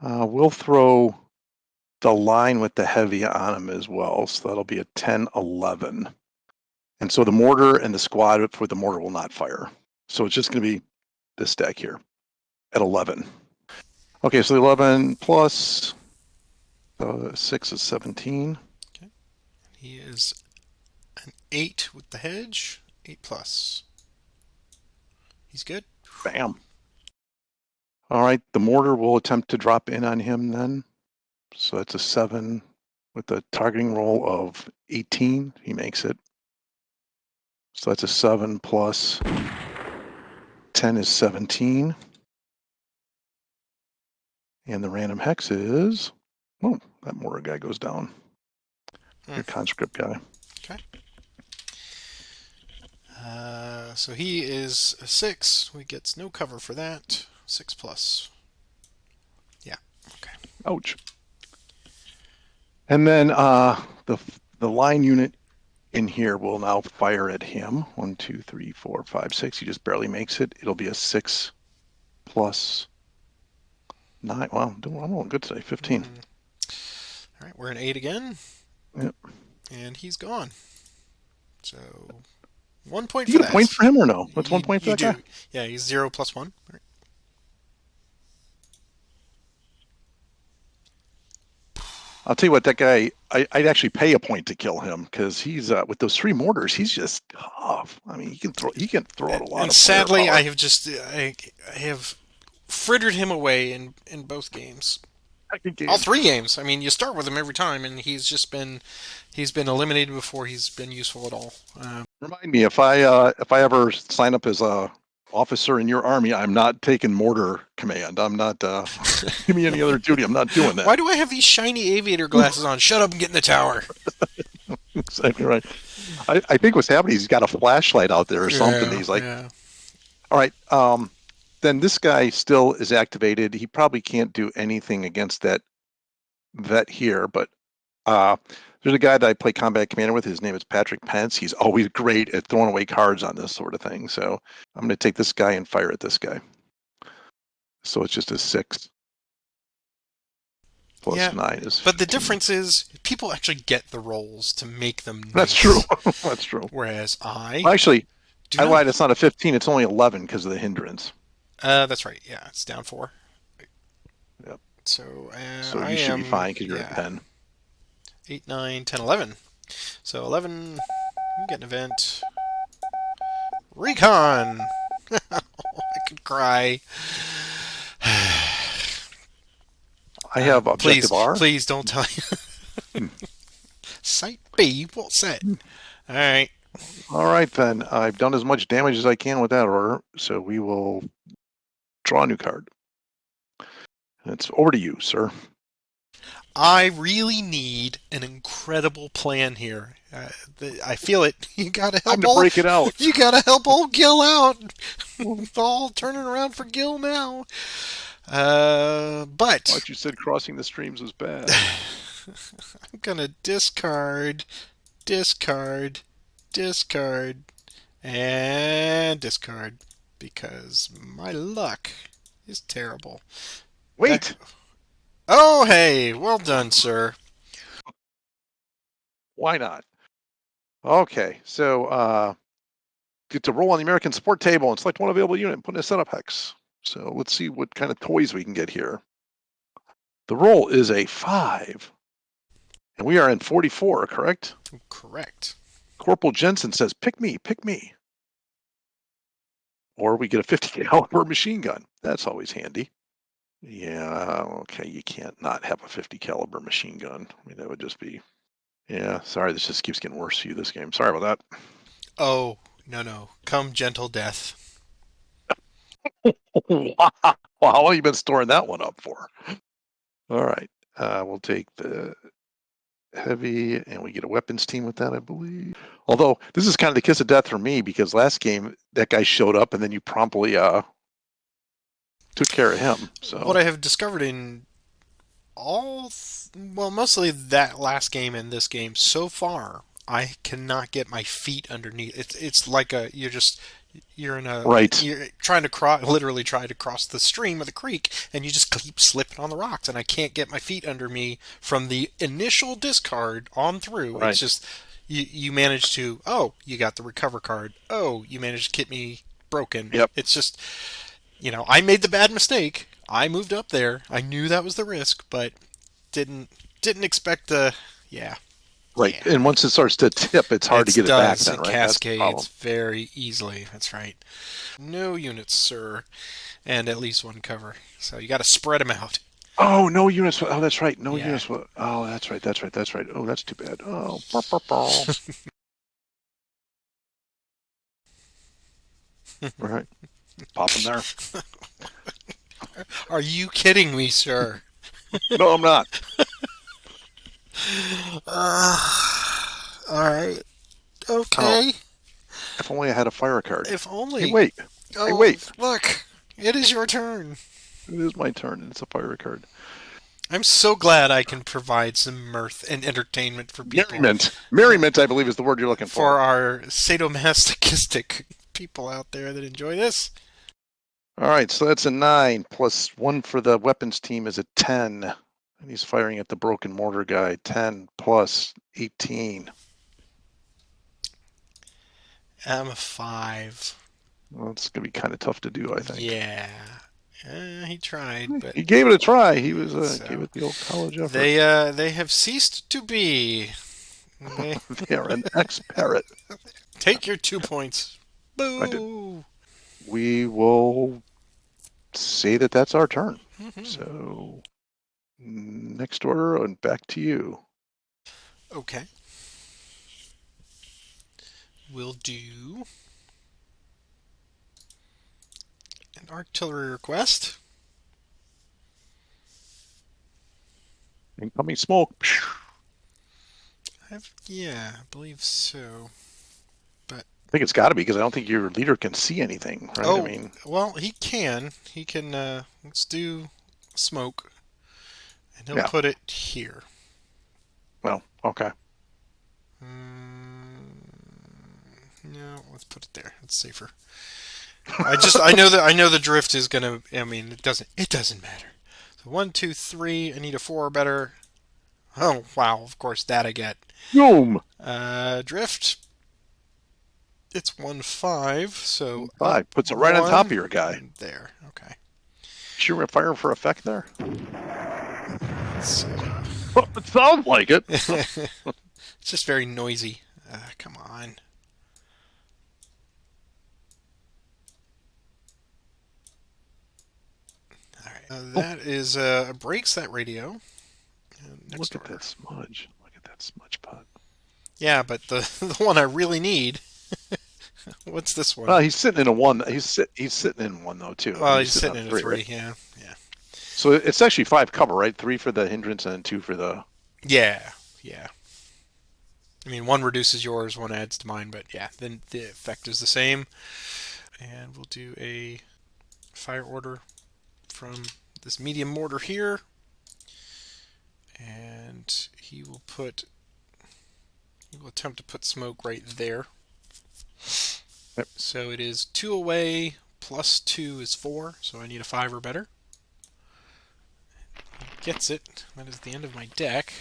We'll throw the line with the heavy on him as well. So that'll be a 10, 11. And so the mortar and the squad for the mortar will not fire. So it's just going to be this stack here at 11. Okay, so 11 plus 6 is 17. Okay. He is an 8 with the hedge. 8 plus. He's good. Bam. All right, the mortar will attempt to drop in on him then. So that's a 7 with a targeting roll of 18. He makes it. So that's a 7 plus 10 is 17. And the random hex is, oh, that mortar guy goes down. Your conscript guy. Okay. So he is a 6. He gets no cover for that. 6 plus. Yeah. Okay. Ouch. And then the line unit in here will now fire at him. 1, 2, 3, 4, 5, 6. He just barely makes it. It'll be a 6 plus 9. Wow, I'm doing good today. 15. All right, we're an 8 again. Yep. And he's gone. So 1 point Do for you get a point that. for him or no? That's 1 You point for you that guy? do. Yeah, he's 0 plus 1. All right. I'll tell you what, that guy, I'd actually pay a point to kill him because he's with those 3 mortars, he's just tough. I mean, he can throw out a lot And of sadly, firepower. I have frittered him away in both games. Good All games. 3 games. I mean, you start with him every time, and he's been eliminated before he's been useful at all. Remind me if I ever sign up as a officer in your army, I'm not taking mortar command. I'm not. Give me any other duty. I'm not doing that. Why do I have these shiny aviator glasses on? Shut up and get in the tower. Exactly right. I think what's happening, he's got a flashlight out there or something. Yeah, He's like, yeah. all right. Then this guy still is activated. He probably can't do anything against that vet here, but uh, there's a guy that I play combat commander with. His name is Patrick Pence. He's always great at throwing away cards on this sort of thing. So I'm going to take this guy and fire at this guy. So it's just a 6 plus Yeah, 9 is but the 15. difference is people actually get the rolls to make them That's true. nice, That's true. whereas I Well, actually, do I lied. not. It's not a 15. It's only 11 because of the hindrance. That's right. Yeah, it's down 4. Yep. So So I you should be am, fine because you're at yeah, 10. 8, 9, 10, 11. So 11, we get an event. Recon! I could cry. I have Please, objective R. please don't tell you. Site B, what's that? Alright. All right, then. I've done as much damage as I can with that order. So we will draw a new card. It's over to you, sir. I really need an incredible plan here. I feel it. You gotta Time help to old. break it out. You gotta help old Gil out. It's all turning around for Gil now. But Thought you said crossing the streams was bad. I'm gonna discard, discard, and discard because my luck is terrible. That. Wait, Oh, hey, well done, sir. why not? Okay, so get to roll on the American support table and select one available unit and put in a setup hex. So let's see what kind of toys we can get here. The roll is a 5. And we are in 44, correct? Correct. Corporal Jensen says, pick me, pick me. Or we get a 50 caliber machine gun. That's always handy. Yeah, okay, you can't not have a 50 caliber machine gun. I mean, that would just be, yeah, sorry, this just keeps getting worse for you this game. Sorry about Oh, no, no. Come, gentle death. that. Wow, how long you been storing that one up for? All right, we'll take the heavy, and we get a weapons team with that, I believe. Although this is kind of the kiss of death for me because last game that guy showed up and then you promptly took care of him. What So I have discovered in well, mostly that last game and this game so far, I cannot get my feet underneath. It's like right, you're trying to cross, literally try to cross the stream of the creek, and you just keep slipping on the rocks, and I can't get my feet under me from the initial discard on through. It's right, just you manage to, oh, you got the recover card, oh, you managed to get me broken. yep, It's just, I made the bad mistake. I moved up there. I knew that was the risk, but didn't didn't expect the, yeah. right. Yeah. And once it starts to tip, it's hard to It get it back does. then, It right? That's the cascades problem. very easily. That's right. No units, sir, and at least one cover. So you got to spread them out. Oh, no units. Oh, that's right. No Yeah. units. Oh, that's right. That's right. That's right. Oh, that's too bad. Oh, burr, burr, burr. Right. Pop them there. Are you kidding me, sir? No, I'm not. All right. Oh, Okay. if only I had a fire card. If Hey, only. wait. Hey, Oh, wait. look. It is your turn. It is my turn, and it's a fire card. I'm so glad I can provide some mirth and entertainment for people. Merriment. Merriment, I believe, is the word you're looking For for. our sadomasochistic people out there that enjoy this. All right, so that's a 9, plus 1 for the weapons team is a 10. And he's firing at the broken mortar guy. 10 plus 18. I'm a 5. Well, it's going to be kind of tough to do, I think. Yeah. He tried, but He gave it a try. He was gave so it the old college effort. they have ceased to be. They They are an ex-parrot. take your 2 points. I did. Boo. We will say that that's our turn. Mhm. So next order and back to you. Okay. We'll do an artillery request. Incoming smoke. Yeah, I believe so. But I think it's got to be because I don't think your leader can see anything, right? I oh, mean, well, he can. He can. Let's do smoke, and he'll yeah. put it here. Well, okay. No, let's put it there. It's safer. I know the drift is gonna. I mean, it doesn't matter. So 1, 2, 3. I need a 4 or better. Oh wow! Of course that I get. Boom. Drift. It's 1, 5. So up 5 puts it right on top of 1 your guy. and there. Okay. Sure, we're firing for effect there. So, It sounds like it. it's just very noisy. Come on. All right. That is breaks that radio. Next Look at order. that smudge. Look at that smudge pot. Yeah, but the the one I really need. What's this one? Well, he's sitting in a 1. He's sitting in 1 though too. I Well, mean, he's he's sitting sitting on in a 3, 3. right? Yeah, yeah, So it's actually 5 cover, right? 3 for the hindrance and 2 for the. yeah, yeah. I mean, one reduces yours, one adds to mine, but yeah, then the effect is the same. And we'll do a fire order from this medium mortar here, and he will attempt to put smoke right there. Yep. So it is 2 away plus 2 is 4, so I need a 5 or better. He gets it. That is the end of my deck.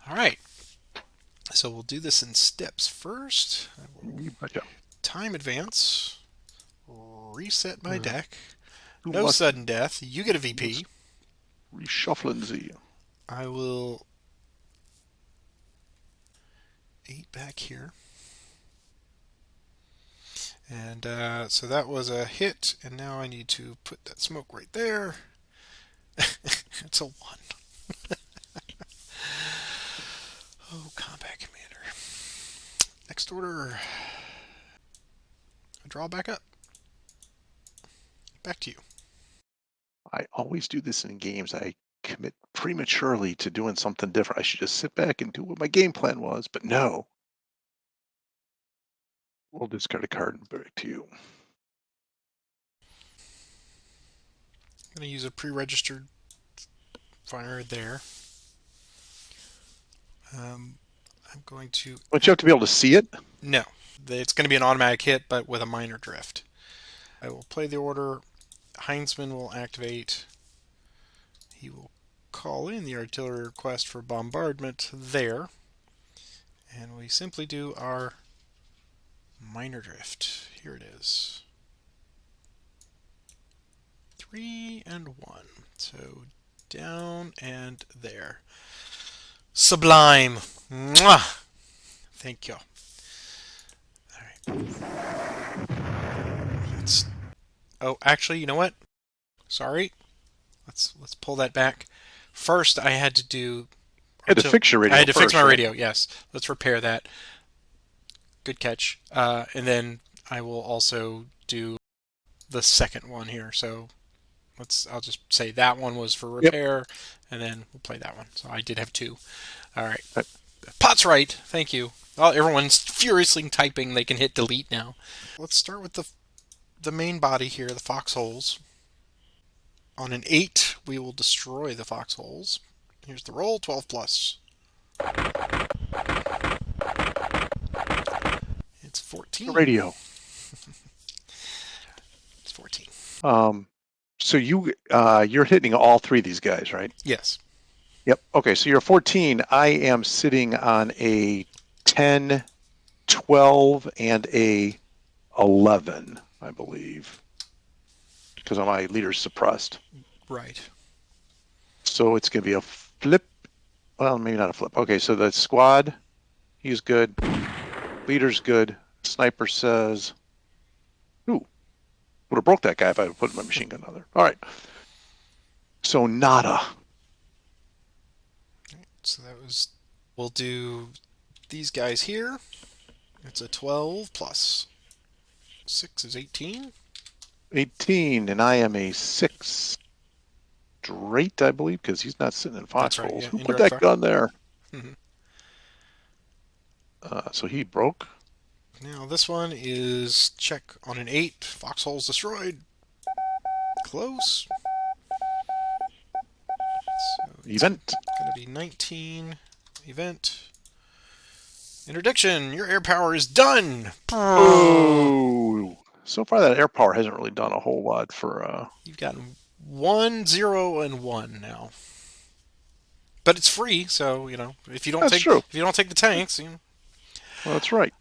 All right. So we'll do this in steps first. I will Gotcha. time advance, reset my deck. Who No must sudden death. You get a VP. reshuffling Z? I will 8 back here. And so that was a hit, and now I need to put that smoke right there. It's a 1. Oh, combat commander. Next order. Draw back up. Back to you. I always do this in games. I commit prematurely to doing something different. I should just sit back and do what my game plan was, but no. We'll discard a card and back to you. I'm going to use a pre-registered fire there. I'm going to. But you have to be able to see it. No, it's going to be an automatic hit, but with a minor drift. I will play the order. Heinzman will activate. He will call in the artillery request for bombardment there. And we simply do our minor drift. Here it is. 3 and 1. So down and there. Sublime. Mwah! Thank you. All right. Oh, actually, you know what? Sorry. Let's pull that back. First, I had to do. You had to fix your radio. I had to fix first, my right? radio. Yes. Let's repair that. Good catch. And then I will also do the second one here. So I'll just say that one was for repair, and then we'll play that one. So I did have two. All right. Pot's right. Thank you. Oh, everyone's furiously typing. They can hit delete now. Let's start with the main body here, the foxholes. On an 8, we will destroy the foxholes. Here's the roll, 12 plus. It's 14. Radio. It's 14. So you're hitting all three of these guys, right? Yes. Yep. Okay, so you're 14. I am sitting on a 10, 12, and a 11, I believe, because my leader's suppressed. Right. So it's going to be a flip. Well, maybe not a flip. Okay, so the squad, he's good. Leader's good. Sniper says, ooh, would have broke that guy if I had put my machine gun on there. All right. So nada. So that was. We'll do these guys here. It's a 12 plus 6 is 18. 18, and I am a 6 straight, I believe, because he's not sitting in foxholes. Right, yeah. Who put that gun there? Mm-hmm. So he broke. Now this one is check on an 8. Foxholes destroyed. Close. So Event. Going to be 19. Event. Interdiction. Your air power is done. Oh. So far, that air power hasn't really done a whole lot for. You've gotten 1, 0, and 1 now. But it's free, so if you don't That's take true. if you don't take the tanks, Well, that's right.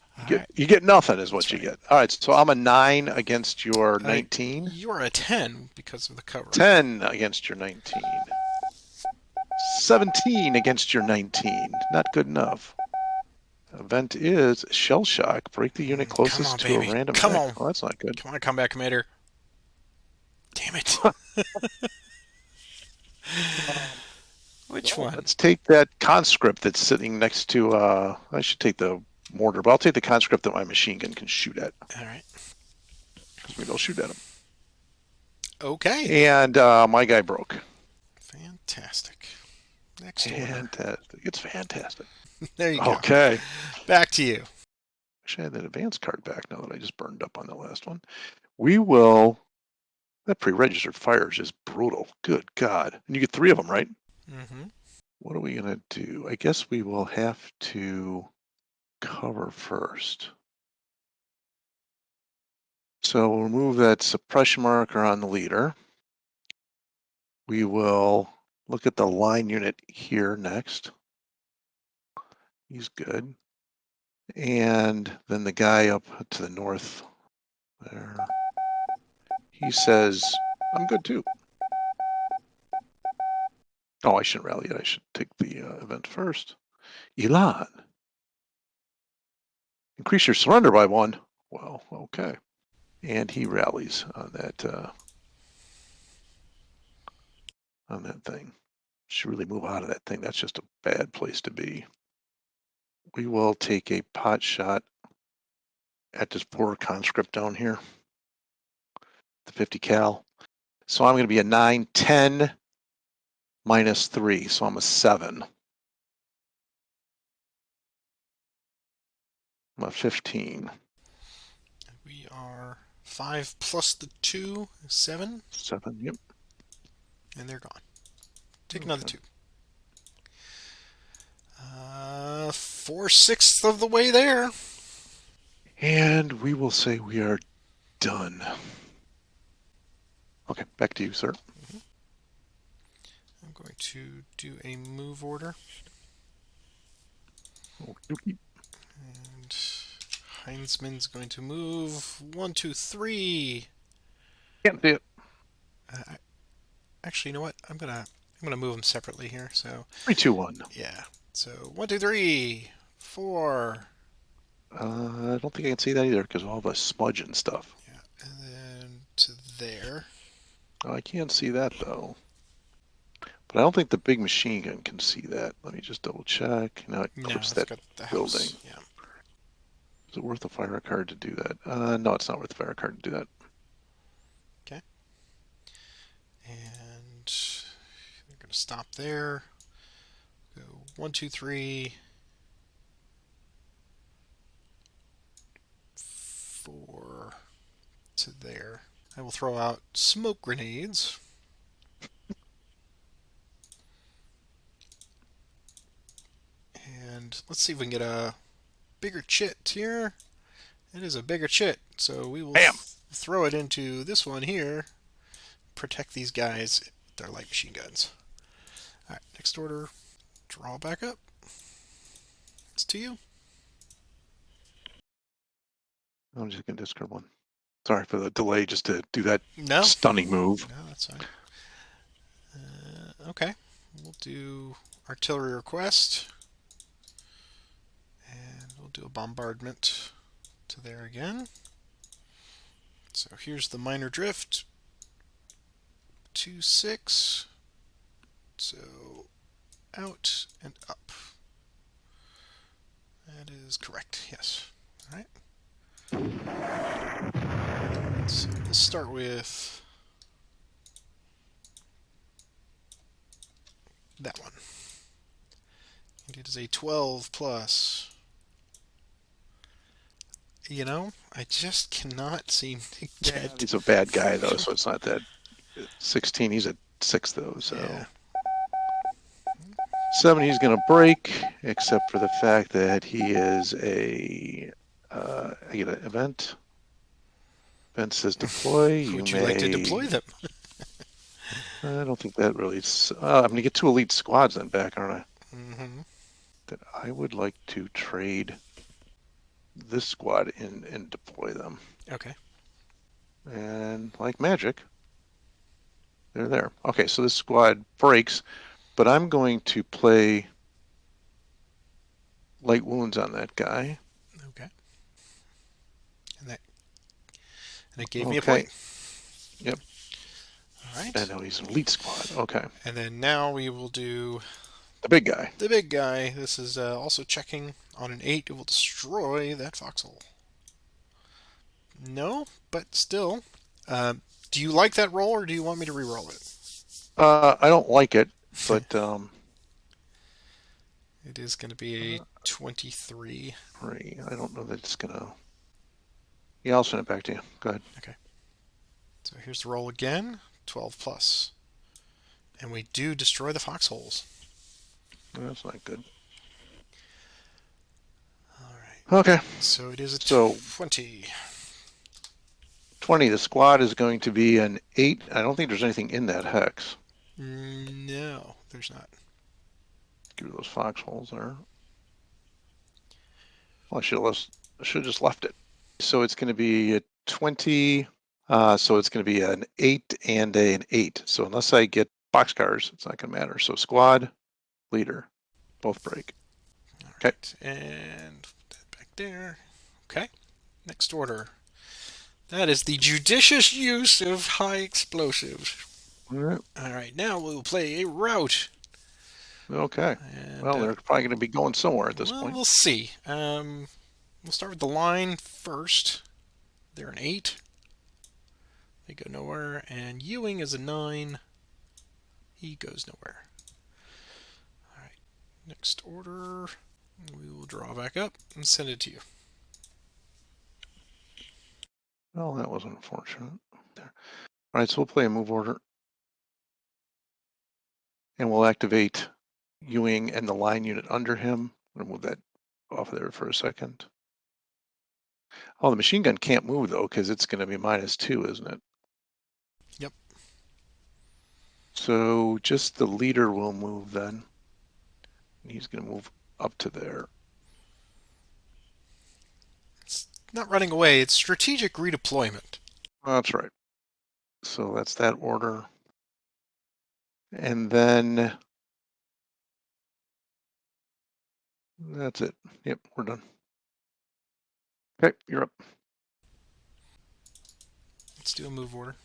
You get nothing, is what you get. All right, so I'm a 9 against your 19. You are a 10 because of the cover. 10 against your 19. 17 against your 19. Not good enough. Event is shell shock. Break the unit closest to a random. Come on. Oh, that's not good. Come on, combat commander. Damn it. Which one? Let's take that conscript that's sitting next to. I should take the mortar, but I'll take the conscript that my machine gun can shoot at. All right. Because maybe I'll shoot at him. Okay. And my guy broke. Fantastic. Next order. Fantastic. It's fantastic. There you go. Okay. Back to you. Actually, I had that advance card back now that I just burned up on the last one. We will. That pre-registered fire is just brutal. Good God. And you get 3 of them, right? Mm-hmm. What are we going to do? I guess we will have to cover first. So we'll move that suppression marker on the leader. We will look at the line unit here next. He's good. And then the guy up to the north there. He says, I'm good too. Oh, I shouldn't rally it. I should take the event first. Elon. Increase your surrender by 1. Well, okay. And he rallies on that thing. Should really move out of that thing. That's just a bad place to be. We will take a pot shot at this poor conscript down here. The 50 cal. So I'm going to be a 9, 10. -3, so I'm a 7. I'm a 15. We are 5 plus the 2, 7, 7, yep. and they're gone. Take another Okay. 2. 4/6 of the way there. And we will say we are done. Okay, back to you, sir. I'm going to do a move order. Okey-dokey. And Heinzman's going to move 1, 2, 3. Can't see it. Actually, you know what? I'm gonna move them separately here. So 3, 2, 1. yeah. So 1, 2, 3, 4. I don't think I can see that either because of all the smudge and stuff. Yeah, and then to there. I can't see that though. But I don't think the big machine gun can see that. Let me just double check. Now it No, clips it's that got the building. house. Yeah. Is it worth a fire card to do that? No, it's not worth a fire card to do that. Okay. And we're gonna stop there. Go 1, 2, 3, 4 to there. I will throw out smoke grenades. And let's see if we can get a bigger chit here. It is a bigger chit, so we will Bam! throw it into this one here. Protect these guys. They're light machine guns. All right, next order. Draw back up. It's to you. I'm just going to discard one. Sorry for the delay just to do that No, stunning move. no, that's fine. Okay, we'll do artillery request, and we'll do a bombardment to there again. So here's the minor drift. 2, 6. So out and up. That is correct. Yes. All right. So let's start with that one. And it is a 12 plus. You know, I just cannot seem to get. He's a bad guy though, so it's not that 16. He's at 6 though, so Yeah. 7 he's going to break, except for the fact that he is a I get an event. Event says deploy. You Would you like to deploy may. them? I don't think that really. I'm going to get 2 elite squads then back, aren't I? Mm-hmm. That I would like to trade this squad in and deploy them. Okay. And like magic, they're there. Okay, so this squad breaks, but I'm going to play light wounds on that guy. Okay. And it gave me a Okay. point. Yep. All right. And now he's an elite squad. Okay. And then now we will do The big guy. the big guy. This is also checking on an 8. It will destroy that foxhole. No, but still. Uh, do you like that roll, or do you want me to re-roll it? I don't like it, but It is going to be a 23. I don't know that it's gonna. Yeah, I'll send it back to you. Go ahead. Okay. So here's the roll again. 12 plus. And we do destroy the foxholes. That's not good. All right. Okay. So it is a So 20. 20. The squad is going to be an 8. I don't think there's anything in that hex. No, there's not. Get rid of those foxholes there. Well, I should have just left it. So it's going to be a 20. So it's going to be an 8 and an 8. So unless I get boxcars, it's not going to matter. So squad, leader, both break. All Okay. right. And put that back there. Okay. Next order. That is the judicious use of high explosives. All right. All right. Now we will play a rout. Okay. And, Well, they're probably going to be going somewhere at this well, point. we'll see. We'll start with the line first. They're an 8. They go nowhere. And Ewing is a 9. He goes nowhere. Next order, we will draw back up and send it to you. Well, that was unfortunate. There. All right, so we'll play a move order. And we'll activate Ewing and the line unit under him. I'll move that off of there for a second. Oh, the machine gun can't move, though, because it's going to be -2, isn't it? Yep. So just the leader will move then. He's going to move up to there. It's not running away, it's strategic redeployment. That's right. So that's that order. And then that's it. Yep, we're done. Okay, you're up. Let's do a move order.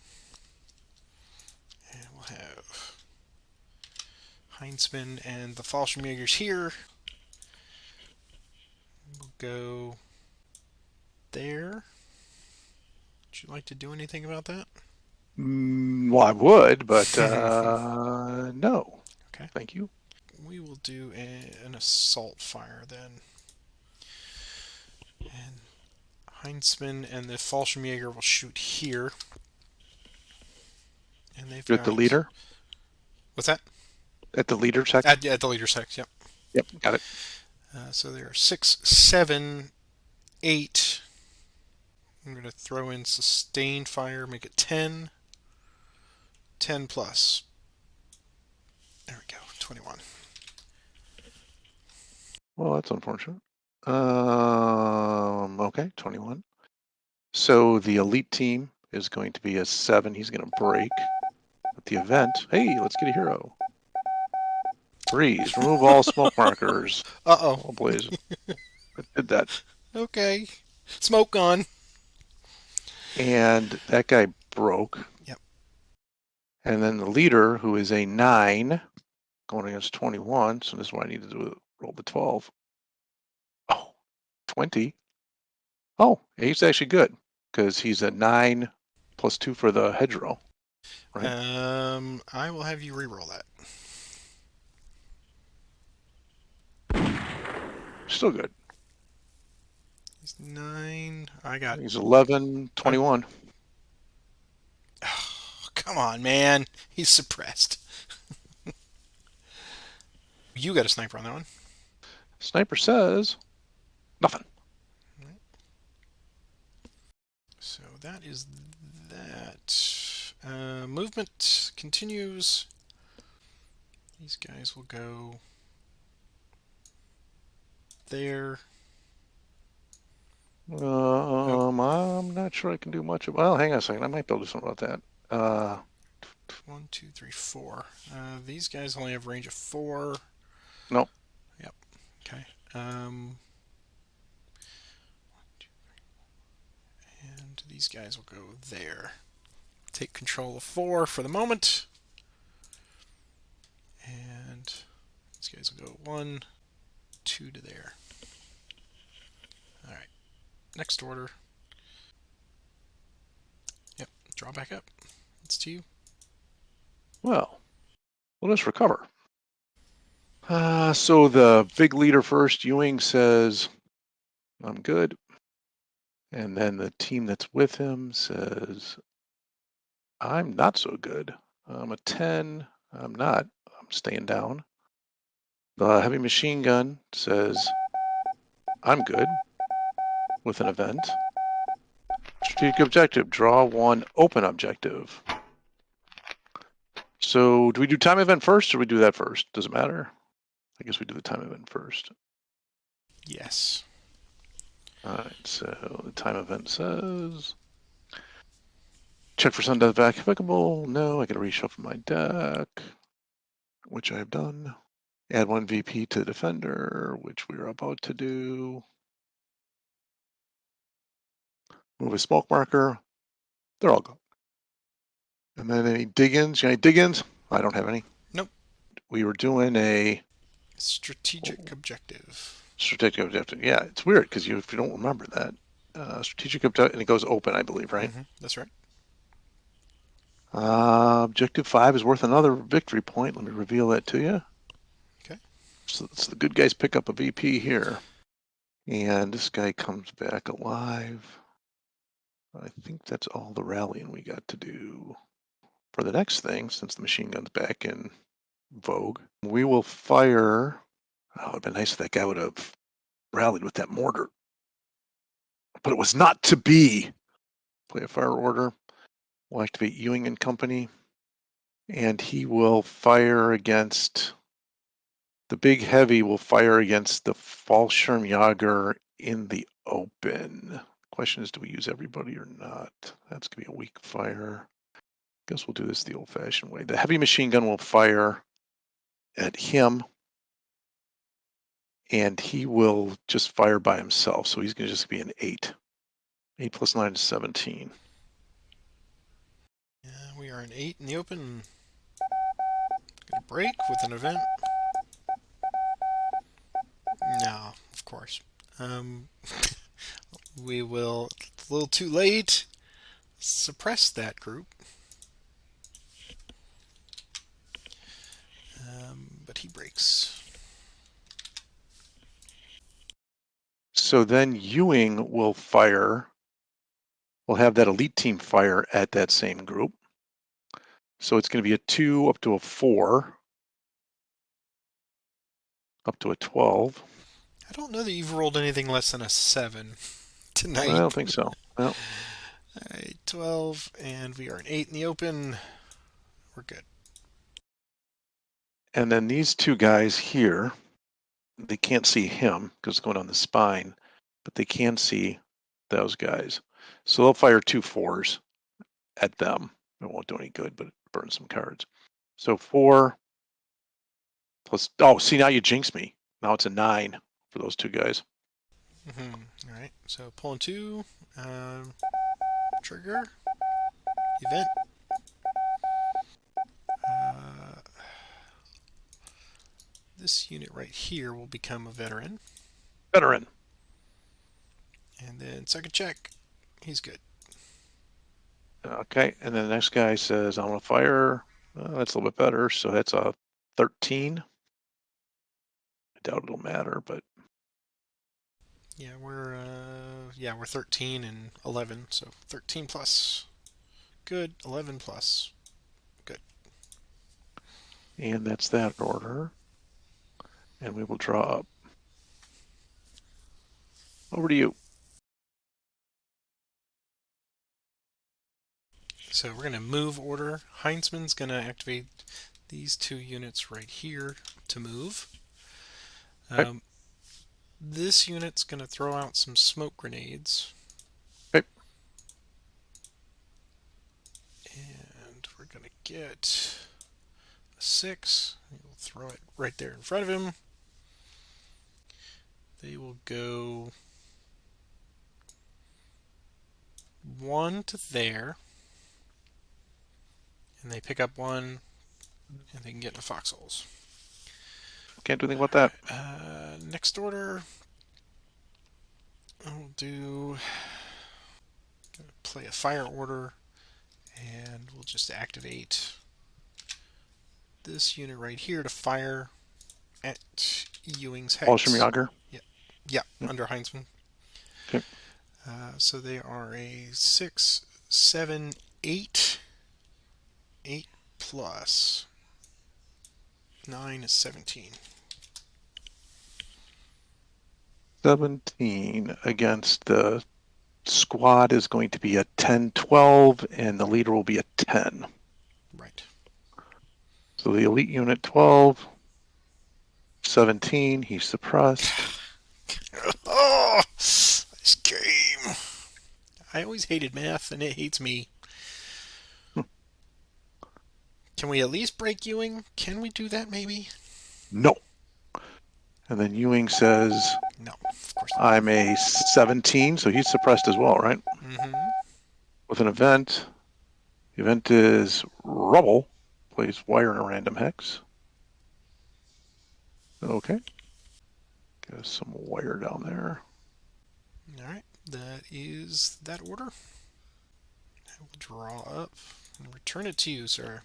And we'll have Heinzman and the Fallschirmjägers here. We'll go there. Would you like to do anything about that? Well, I would, but no. Okay. Thank you. We will do an assault fire then. And Heinzman and the Fallschirmjäger will shoot here. And they've You're at the got. leader? What's that? At the leader section? At the leader sex, yep. Yep, got it. So there are 6, 7, 8. I'm going to throw in sustained fire, make it 10. 10 plus. There we go, 21. Well, that's unfortunate. Okay, 21. So the elite team is going to be a 7. He's going to break at the event. Hey, let's get a hero. Freeze. Remove all smoke markers. Uh-oh. Oh, blaze. I did that. Okay. Smoke gone. And that guy broke. Yep. And then the leader, who is a 9, going against 21. So this is what I need to do. Roll the 12. Oh, 20. Oh, he's actually good because he's a 9 plus 2 for the hedgerow. Right. I will have you re-roll that. Still good. He's 9. I got. He's 11, 21. Oh, come on, man. He's suppressed. You got a sniper on that one. Sniper says nothing. So that is that. Movement continues. These guys will go there. I'm not sure I can do much. Well, hang on a second. I might be able to do something about that. 1, 2, 3, 4. These guys only have range of 4. Nope. Yep. Okay. And these guys will go there. Take control of 4 for the moment. And these guys will go 1, 2 to there. Alright. Next order. Yep. Draw back up. It's to you. Well, we'll just recover. So the big leader first, Ewing says, I'm good. And then the team that's with him says, I'm not so good. I'm a 10. I'm not. I'm staying down. The heavy machine gun says, I'm good with an event. Strategic objective, draw 1 open objective. So do we do time event first or we do that first? Does it matter? I guess we do the time event first. Yes. All right, so the time event says, check for sudden death back applicable. No, I gotta reshuffle my deck, which I've done. Add 1 VP to the defender, which we are about to do. Move a smoke marker. They're all gone. And then any dig-ins? You got any dig-ins? I don't have any. Nope. We were doing a Strategic objective. strategic objective. Yeah, it's weird because if you don't remember that, strategic objective, and it goes open, I believe, right? That's right. Objective 5 is worth another victory point. Let me reveal that to you. Okay. So the good guys pick up a VP here. And this guy comes back alive. I think that's all the rallying we got to do. For the next thing, since the machine gun's back in vogue, we will fire. Oh, it would have been nice if that guy would have rallied with that mortar. But it was not to be. Play a fire order. We'll activate Ewing and Company. And he will fire against. The big heavy will fire against the Fallschirmjäger in the open. Question is, do we use everybody or not? That's going to be a weak fire. Guess we'll do this the old-fashioned way. The heavy machine gun will fire at him, and he will just fire by himself. So he's going to just be an 8. 8 plus 9 is 17. Yeah, we are an 8 in the open. Gonna break with an event. No, of course. Um, we will, a little too late, suppress that group. But he breaks. So then Ewing will fire. We'll have that elite team fire at that same group. So it's going to be a 2 up to a 4, up to a 12. I don't know that you've rolled anything less than a 7 I tonight. don't think so. Well, Alright, 12, and we are an 8 in the open. We're good. and then these two guys here, they can't see him because it's going on the spine, but they can see those guys. So they'll fire 2 4s at them. It won't do any good, but it burns some cards. So 4 plus, oh, see, now you jinx me. Now it's a 9 for those two guys. Alright, so pulling 2, trigger, event. Uh, this unit right here will become a veteran. Veteran. And then second check, he's good. Okay, and then the next guy says, I'm going to fire. That's a little bit better. So that's a 13. I doubt it'll matter, but we're 13 and 11, so 13 plus, good. 11 plus, good. and that's that order. And we will draw up. Over to you. So we're gonna move order. Heinzman's gonna activate these 2 units right here to move. Okay. This unit's gonna throw out some smoke grenades. Okay. And we're gonna get a 6. We'll throw it right there in front of him. They will go 1 to there. And they pick up 1, and they can get into foxholes. Can't do anything about that. Next order, I'll do play a fire order, and we'll just activate this unit right here to fire at Ewing's hex. Fallschirmjäger. Yeah, Yep. under Heinzman. Okay. So they are a 6, 7, 8. 8 plus 9 is 17. 17 against the squad is going to be a 10-12, and the leader will be a 10. Right. So the elite unit 12, 17, he's suppressed. Oh, this game. I always hated math, and it hates me. Can we at least break Ewing? Can we do that, maybe? No. And then Ewing says, No, of course not. I'm a 17, so he's suppressed as well, right? Mm-hmm. With an event. The event is Rubble. Plays wire in a random hex. Okay. Got some wire down there. All right, that is that order. I will draw up and return it to you, sir.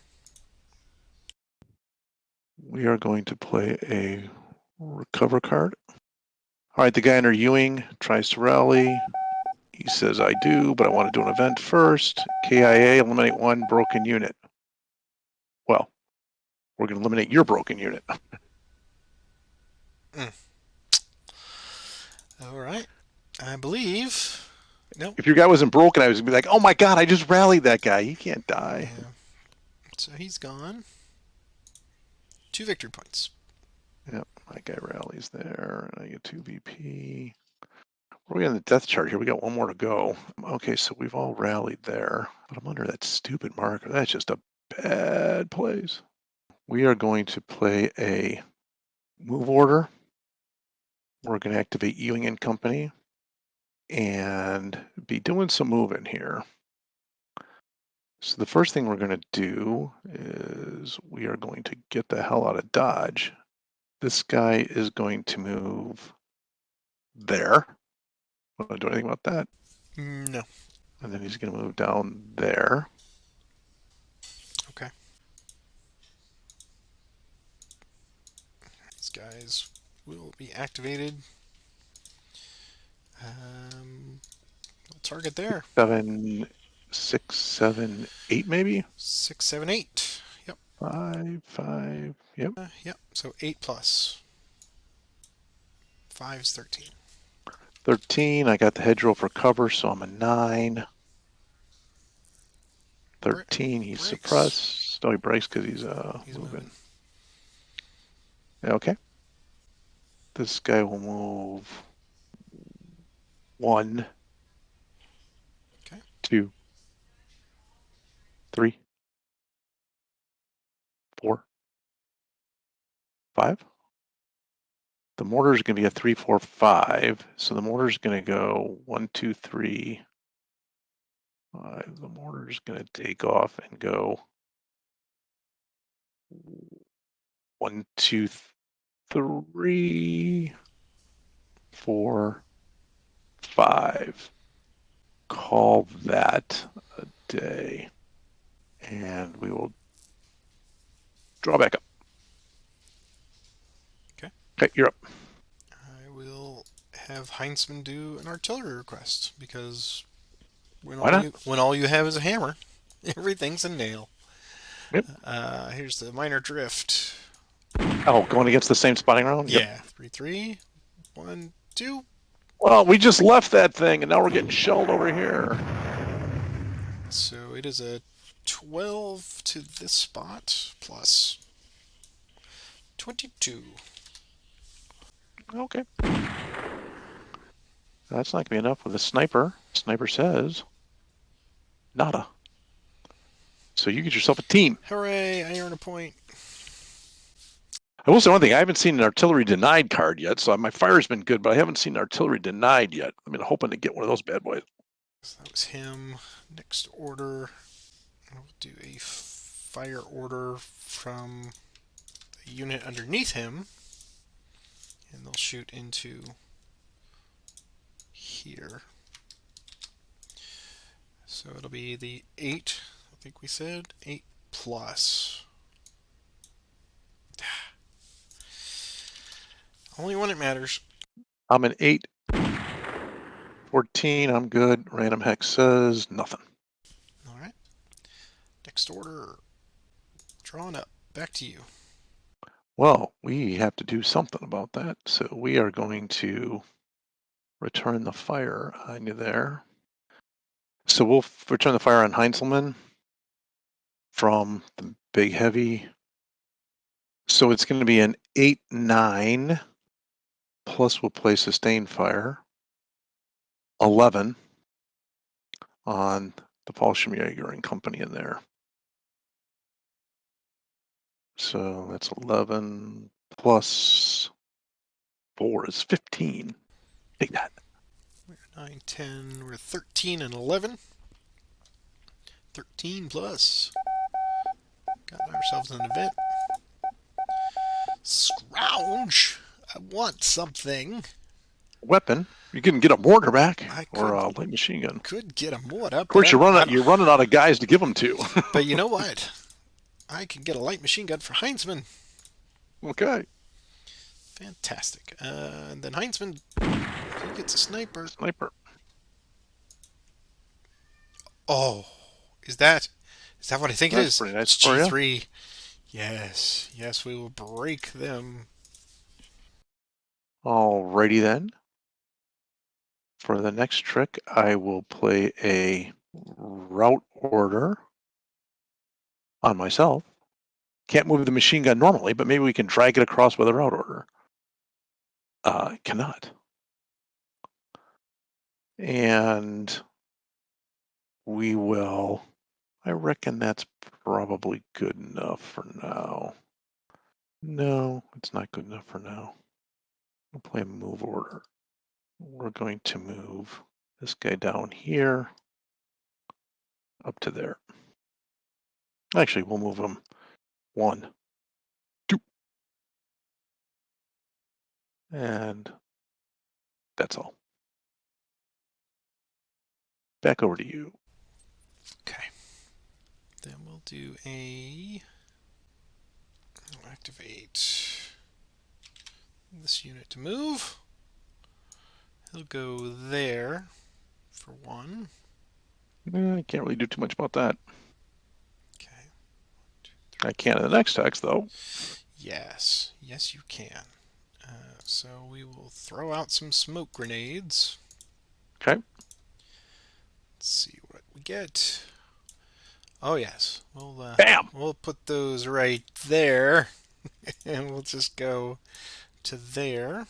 We are going to play a Recover card. All right, the guy under Ewing tries to rally. He says, I do, but I want to do an event first. KIA, eliminate one broken unit. Well, we're going to eliminate your broken unit. All right. I believe. No. If your guy wasn't broken, I was going to be like, oh my God, I just rallied that guy. He can't die. Yeah. So he's gone. 2 victory points. Yep, my guy rallies there, and I get 2 VP. Where are we on the death chart here? We got one more to go. Okay, so we've all rallied there, but I'm under that stupid marker. That's just a bad place. We are going to play a move order. We're going to activate Ewing and Company and be doing some moving here. So the first thing we're going to do is we are going to get the hell out of Dodge. This guy is going to move there. Want to do anything about that? No. And then he's going to move down there. Okay. These guys will be activated. We'll target there. 7, 6, 7, 8 maybe? 6, 7, 8. Yep. 5, 5, yep. Yep. So 8 plus. 5 is 13. 13, I got the hedgerow for cover, so I'm a 9. 13, he's breaks. suppressed. Oh, he breaks because he's moving. Okay. This guy will move 1, Okay. 2, 3, 4, 5. The mortar is going to be a 3, 4, 5. So the mortar is going to go 1, 2, 3, 5. The mortar is going to take off and go 1, 2, 3, 4, 5. Call that a day. And we will draw back up. Okay. Okay, you're up. I will have Heinzman do an artillery request because when all you have is a hammer, everything's a nail. Yep. Here's the minor drift. Oh, going against the same spotting round? Yeah. Yep. 3, 3. 1, 2. Well, we just left that thing, and now we're getting shelled over here. So it is a 12 to this spot plus 22. Okay. That's not going to be enough with a sniper. Sniper says, nada. So you get yourself a team. Hooray, I earn a point. I will say one thing. I haven't seen an artillery denied card yet, so my fire's been good, but I haven't seen artillery denied yet. I'm hoping to get one of those bad boys. So that was him. Next order, I'll do a fire order from the unit underneath him, and they'll shoot into here. So it'll be the 8, I think we said, 8 plus. Only when it matters. I'm an 8. 14, I'm good. Random hex says nothing. All right. Next order, drawn up. Back to you. Well, we have to do something about that. So we are going to return the fire on you there. So we'll return the fire on Heinzelman from the big heavy. So it's going to be an 8, 9, plus we'll play sustained fire. 11 on the Fallschirmjäger and company in there. So that's 11 plus 4 is 15. Take that. We're 9, 10, we're 13 and 11. 13 plus. Got ourselves an event. Scrounge! I want something. Weapon. You can get a mortar back I or a light machine gun. could get a mortar. Of course, you're running out of guys to give them to. But you know what? I can get a light machine gun for Heinzman. Okay. Fantastic. And then Heinzman, he gets a sniper. Sniper. Oh, is that is that what I think it That's is? pretty nice It's for you. G3. Yes, yes, we will break them. Alrighty then. For the next trick, I will play a route order on myself. Can't move the machine gun normally, but maybe we can drag it across with a route order. Cannot. And we will, I reckon that's probably good enough for now. No, it's not good enough for now. We'll play a move order. We're going to move this guy down here up to there. Actually, we'll move him 1, 2, and that's all. Back over to you. Okay. Then we'll do a activate this unit to move. He'll go there for 1. I can't really do too much about that. Okay. I can in the next text, though. Yes, yes, you can. So we will throw out some smoke grenades. Okay. Let's see what we get. Oh yes, Bam! we'll put those right there, and we'll just go to there.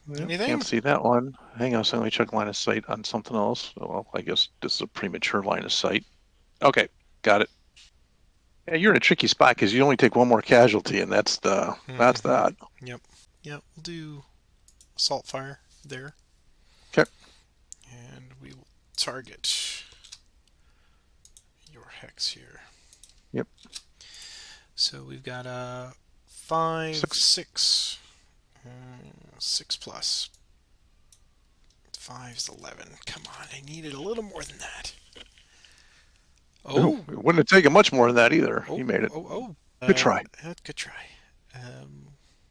Yep, can't Anything? see that one. Hang on a second, let me check line of sight on something else. Well, I guess this is a premature line of sight. Okay, got it. Yeah, you're in a tricky spot because you only take one more casualty, and that's Mm-hmm. that. Yep. Yep. We'll do assault fire there, Okay. and we will target your hex here. Yep. So we've got a 5, 6. 6, 6 plus. 5 is 11. Come on, I needed a little more than that. No, Oh, it wouldn't have taken much more than that either. oh, You made it. oh, oh. Good try. Good try.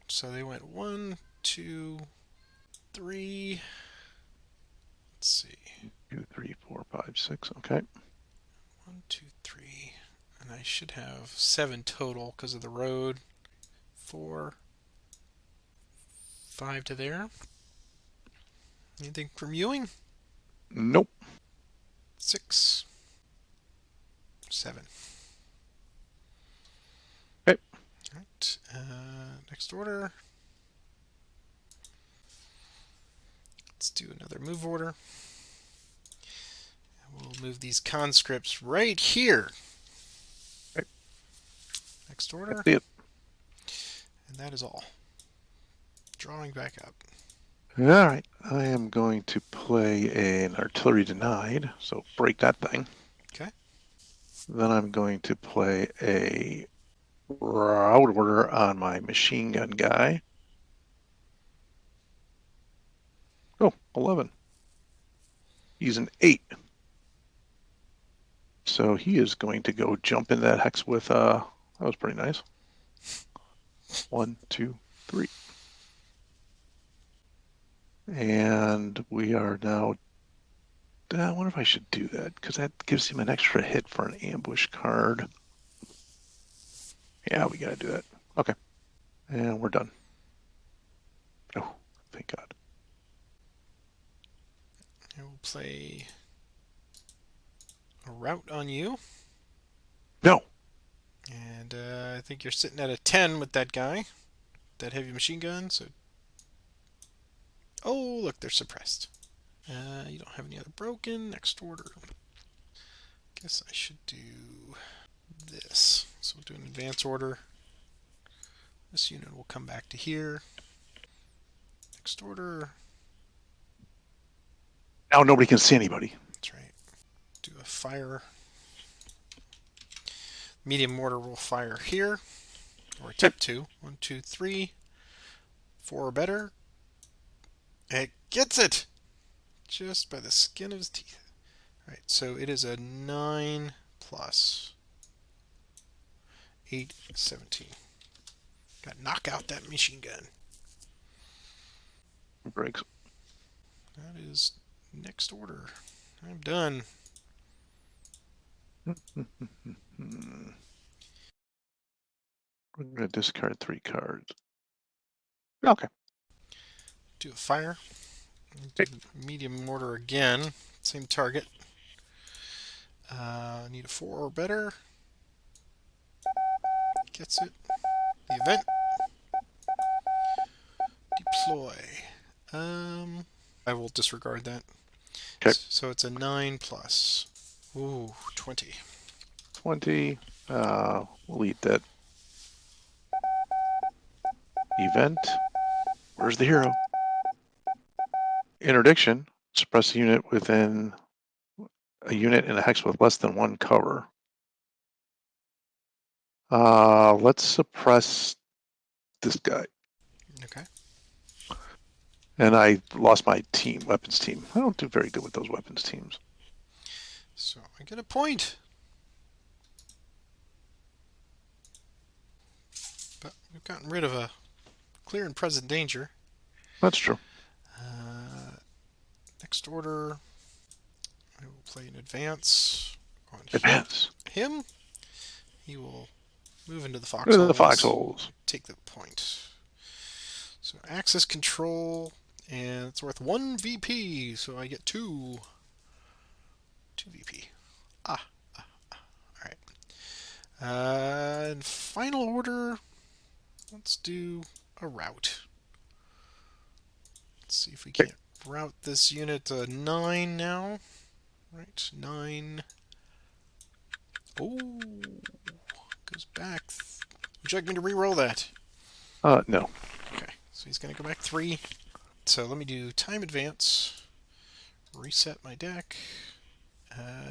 So they went 1, 2, 3. Let's see. 2, 3, 4, 5, 6. Okay. 1, 2, 3. And I should have 7 total because of the road. 4, 5 to there. Anything from Ewing? Nope. 6, 7. Okay. All right. Next order. Let's do another move order. We'll move these conscripts right here. Okay. Next I order. see it. And that is all. Drawing back up. All right. I am going to play an artillery denied, so break that thing. Okay. Then I'm going to play a route order on my machine gun guy. Oh, 11. He's an 8. So he is going to go jump in that hex with, that was pretty nice. 1, 2, 3. And we are now, I wonder if I should do that, because that gives him an extra hit for an ambush card. Yeah, we got to do that. Okay. And we're done. Oh, thank God. I will play a route on you. No. And I think you're sitting at a 10 with that guy. That heavy machine gun. So, oh, look, they're suppressed. You don't have any other broken. Next order. Guess I should do this. So we'll do an advance order. This unit will come back to here. Next order. Now nobody can see anybody. That's right. Do a fire. Medium mortar will fire here. Or attempt to. 1, 2, 3. 4 or better. It gets it! Just by the skin of his teeth. Alright, so it is a 9 plus 8, 17. Got to knock out that machine gun. breaks. That is next order. I'm done. We're going to discard 3 cards. Okay. Do a fire. Do medium order again. Same target. Need a 4 or better. Gets it. The event. Deploy. I will disregard that. Okay. So it's a 9 plus. Ooh, 20. 20. We'll eat that. Event. Where's the hero? Interdiction. Suppress a unit within a unit in a hex with less than 1 cover. Let's suppress this guy. Okay. And I lost my team, weapons team. I don't do very good with those weapons teams. So I get a point. But we've gotten rid of a clear and present danger. That's true. Next order, I will play in advance on Advance. him. He will move into the Go to the foxholes. foxholes. Take the point. So access control, and it's worth 1 VP, so I get 2. 2 VP. Alright. And final order, let's do a route. Let's see if we can't route this unit to 9 now. Right, 9. Oh, goes back. Would you like me to re-roll that? No. Okay, so he's going to go back 3. So let me do time advance. Reset my deck.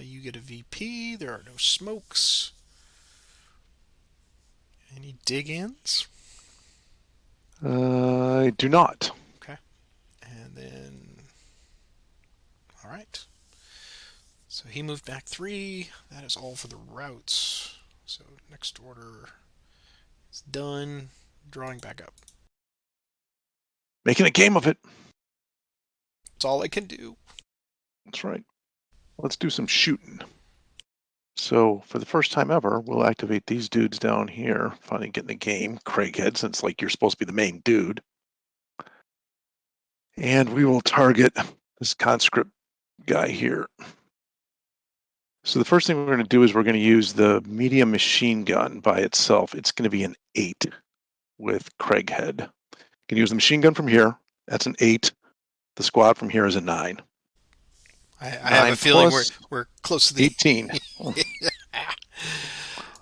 You get a VP. There are no smokes. Any dig-ins? I do not. Okay. And then... Alright. So he moved back 3. That is all for the routes. So next order is done. Drawing back up. Making a game of it. That's all I can do. That's right. Let's do some shooting. So for the first time ever, we'll activate these dudes down here. Finally getting the game, Craighead, since like you're supposed to be the main dude. And we will target this conscript guy here. So the first thing we're going to do is we're going to use the medium machine gun by itself. It's going to be an 8 with Craighead. You can use the machine gun from here. That's an 8. The squad from here is a 9. I have 9 a feeling plus we're close to the 18.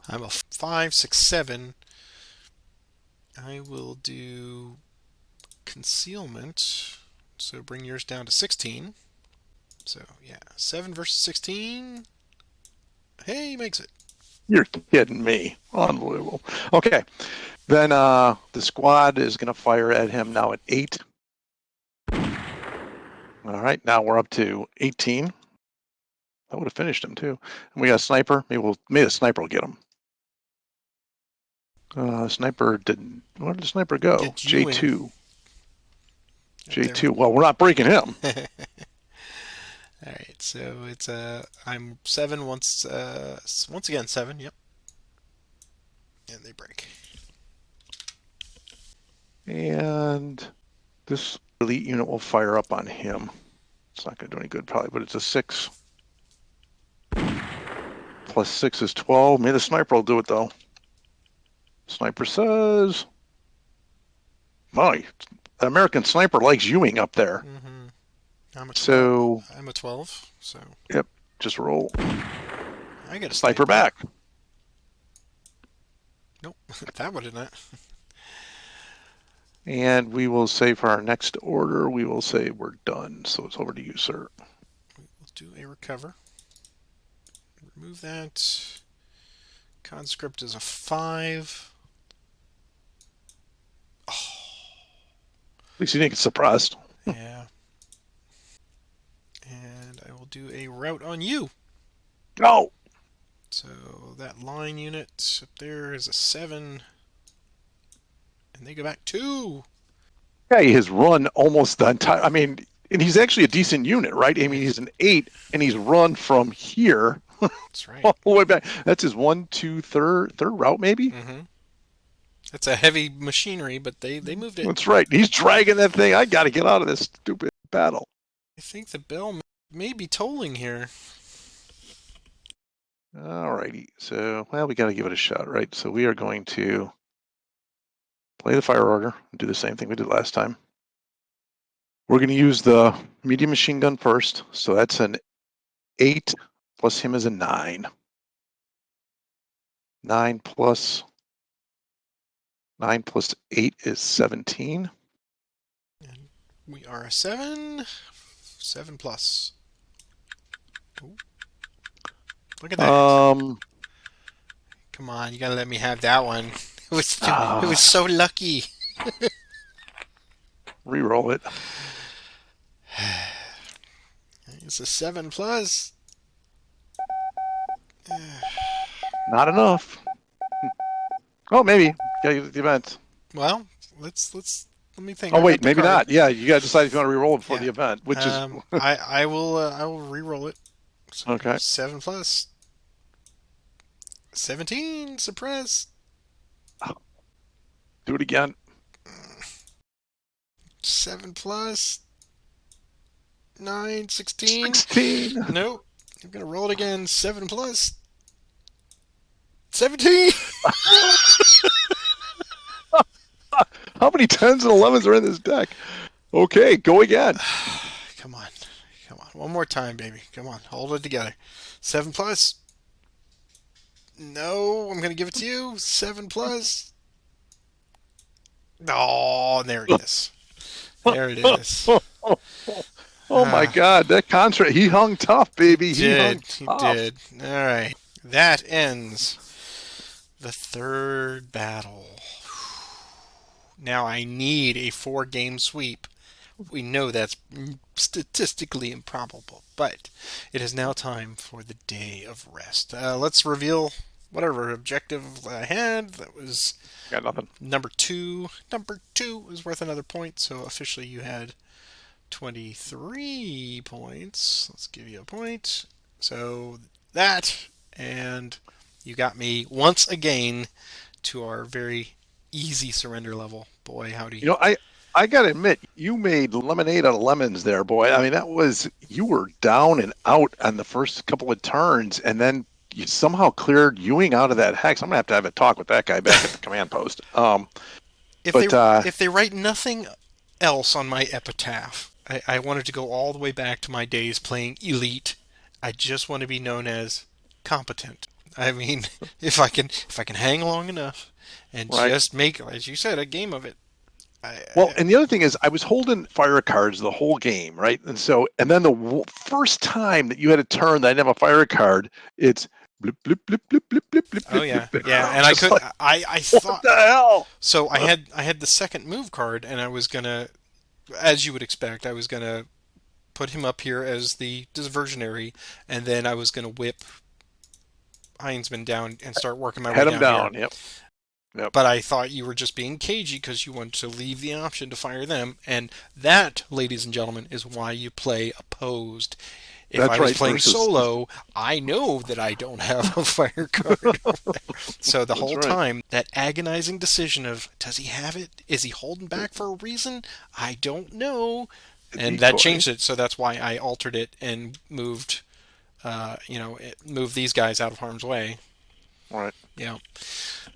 I'm a 5, 6, 7. I will do concealment. So bring yours down to 16. So yeah, 7 versus 16. Hey, he makes it. You're kidding me. Unbelievable. Okay. Then the squad is going to fire at him now at 8. All right. Now we're up to 18. That would have finished him too. And we got a sniper. Maybe the sniper will get him. Sniper didn't. Where did the sniper go? Get Ewing. J2. Up there. J2. Well, we're not breaking him. All right, so it's I'm 7 once again 7. Yep, and they break. And this elite unit will fire up on him. It's not going to do any good probably, but it's a 6. Plus 6 is 12. Maybe the sniper will do it though. Sniper says, "My, the American sniper likes Ewing up there." Mm-hmm. I'm a 12. So I'm a 12. So yep, just roll. I get a Sniper back. Nope, that would have not. And we will say for our next order, we will say we're done. So it's over to you, sir. We'll do a recover. Remove that. Conscript is a 5. Oh, At least you didn't get suppressed. yeah. And I will do a route on you. No. So that line unit up there is a 7. And they go back 2. guy has run almost the entire. I mean, and he's actually a decent unit, right? I mean, he's an 8, and he's run from here That's right. all the way back. That's his one, two, third route, maybe. Mm-hmm. It's a heavy machinery, but they moved it. That's right. He's dragging that thing. I got to get out of this stupid battle. I think the bell may be tolling here. All righty. So, well, we got to give it a shot, right? So we are going to play the fire order and do the same thing we did last time. We're going to use the medium machine gun first. So that's an 8 plus him is a 9. 9 plus 8 is 17. And we are a 7. 7 plus. Ooh. Look at that. Come on, you gotta let me have that one. It was so lucky. Reroll it. It's a 7 plus. Not enough. Oh, maybe. Gotta use the event. Well, let me think. Oh I got wait, the maybe card. not. Yeah, you gotta decide if you want to reroll it before Yeah. the event, which is I will re-roll it. So okay. 7 plus 17 suppress. Do it again. 7 plus 9 16. 16. Nope. I'm gonna roll it again. 7 plus 17. How many 10s and 11s are in this deck? Okay, go again. Come on. Come on. One more time, baby. Come on. Hold it together. 7 plus. No, I'm going to give it to you. 7 plus. Oh, there it is. There it is. Oh my God, that contract, he hung tough, baby. He hung He tough. did. All right. That ends the third battle. Now I need a 4-game sweep. We know that's statistically improbable, but it is now time for the day of rest. Let's reveal whatever objective I had. That was Got nothing. number 2. Number 2 was worth another point, so officially you had 23 points. Let's give you a point. So that, and you got me once again to our very easy surrender level. Boy, howdy. You know, I gotta admit, you made lemonade out of lemons there, boy. I mean, that was you were down and out on the first couple of turns, and then you somehow cleared Ewing out of that hex. I'm gonna have a talk with that guy back at the command post. If But they write nothing else on my epitaph, I wanted to go all the way back to my days playing Elite. I just want to be known as competent. I mean, if I can hang long enough and right. just make, as you said, a game of it. Well, and the other thing is, I was holding fire cards the whole game, right? And so, and then the first time that you had a turn that I didn't have a fire card, it's blip blip blip blip blip blip blip Oh blip yeah, blip. yeah, and I Just could like, I what thought the hell? so. I had the second move card, and I was gonna, as you would expect, I was gonna put him up here as the diversionary, and then I was gonna whip Heinzman down and start working my way Head him down here. down. Yep. Yep. But I thought you were just being cagey because you wanted to leave the option to fire them, and that, ladies and gentlemen, is why you play opposed. If I That's was right. playing Versus. solo, I know that I don't have a fire card. So the That's whole right. time, that agonizing decision of, does he have it? Is he holding back for a reason? I don't know. A And that decoy. changed it, so that's why I altered it and moved, moved these guys out of harm's way. All right. Yeah.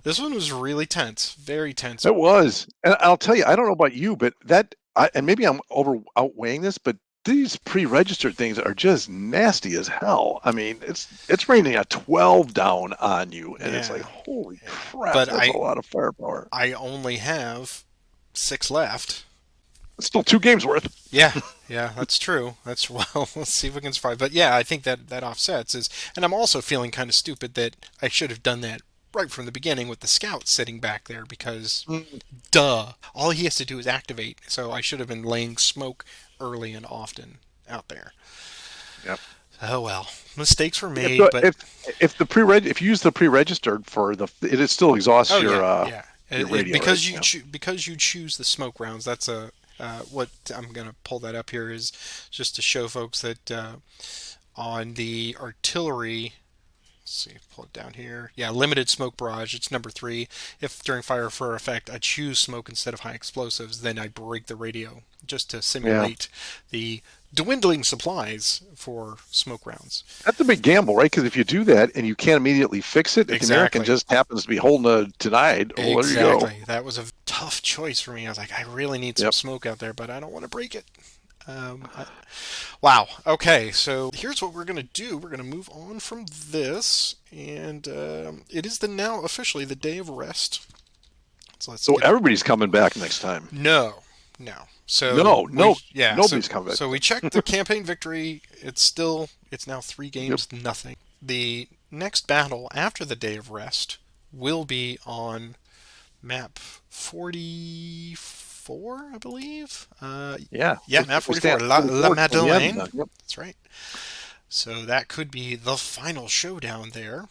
This one was really tense, very tense. It was, and I'll tell you, I don't know about you, but and maybe I'm outweighing this, but these pre-registered things are just nasty as hell. I mean, it's raining a 12 down on you, and it's like, Yeah. holy crap, But that's a lot of firepower. I only have 6 left. It's still 2 games worth. Yeah, yeah, that's true. That's well. Let's see if we can survive. But yeah, I think that offsets is, and I'm also feeling kind of stupid that I should have done that right from the beginning with the scout sitting back there because, Mm, duh, all he has to do is activate. So I should have been laying smoke early and often out there. yep. Oh well, mistakes were If made, the but if you use the pre-registered for it still exhausts oh your yeah, yeah. your radio, right? Because Yeah. because you choose the smoke rounds. That's a What I'm going to pull that up here is just to show folks that on the artillery. Let's see, pull it down here. Yeah, limited smoke barrage. It's number 3. If during fire for effect I choose smoke instead of high explosives, then I break the radio just to Yeah. simulate the dwindling supplies for smoke rounds. That's a big gamble, right? Because if you do that and you can't immediately fix it, if the American Exactly. just happens to be holding a denied, well, there you go. Exactly. That was a tough choice for me. I was like, I really need some Yep. smoke out there, but I don't want to break it. Wow. Okay, so here's what we're going to do. We're going to move on from this, and it is the now officially the day of rest. So let's So get everybody's coming back next time. no, no. So No, we no, yeah. So nobody's coming back. so we checked the campaign victory. It's now 3 games, Yep. nothing. The next battle after the day of rest will be on map 44, I believe. Yeah. Yeah, Looks map like we 44, stand La 44 till the end. Madeleine. Yep. That's right. So that could be the final showdown there.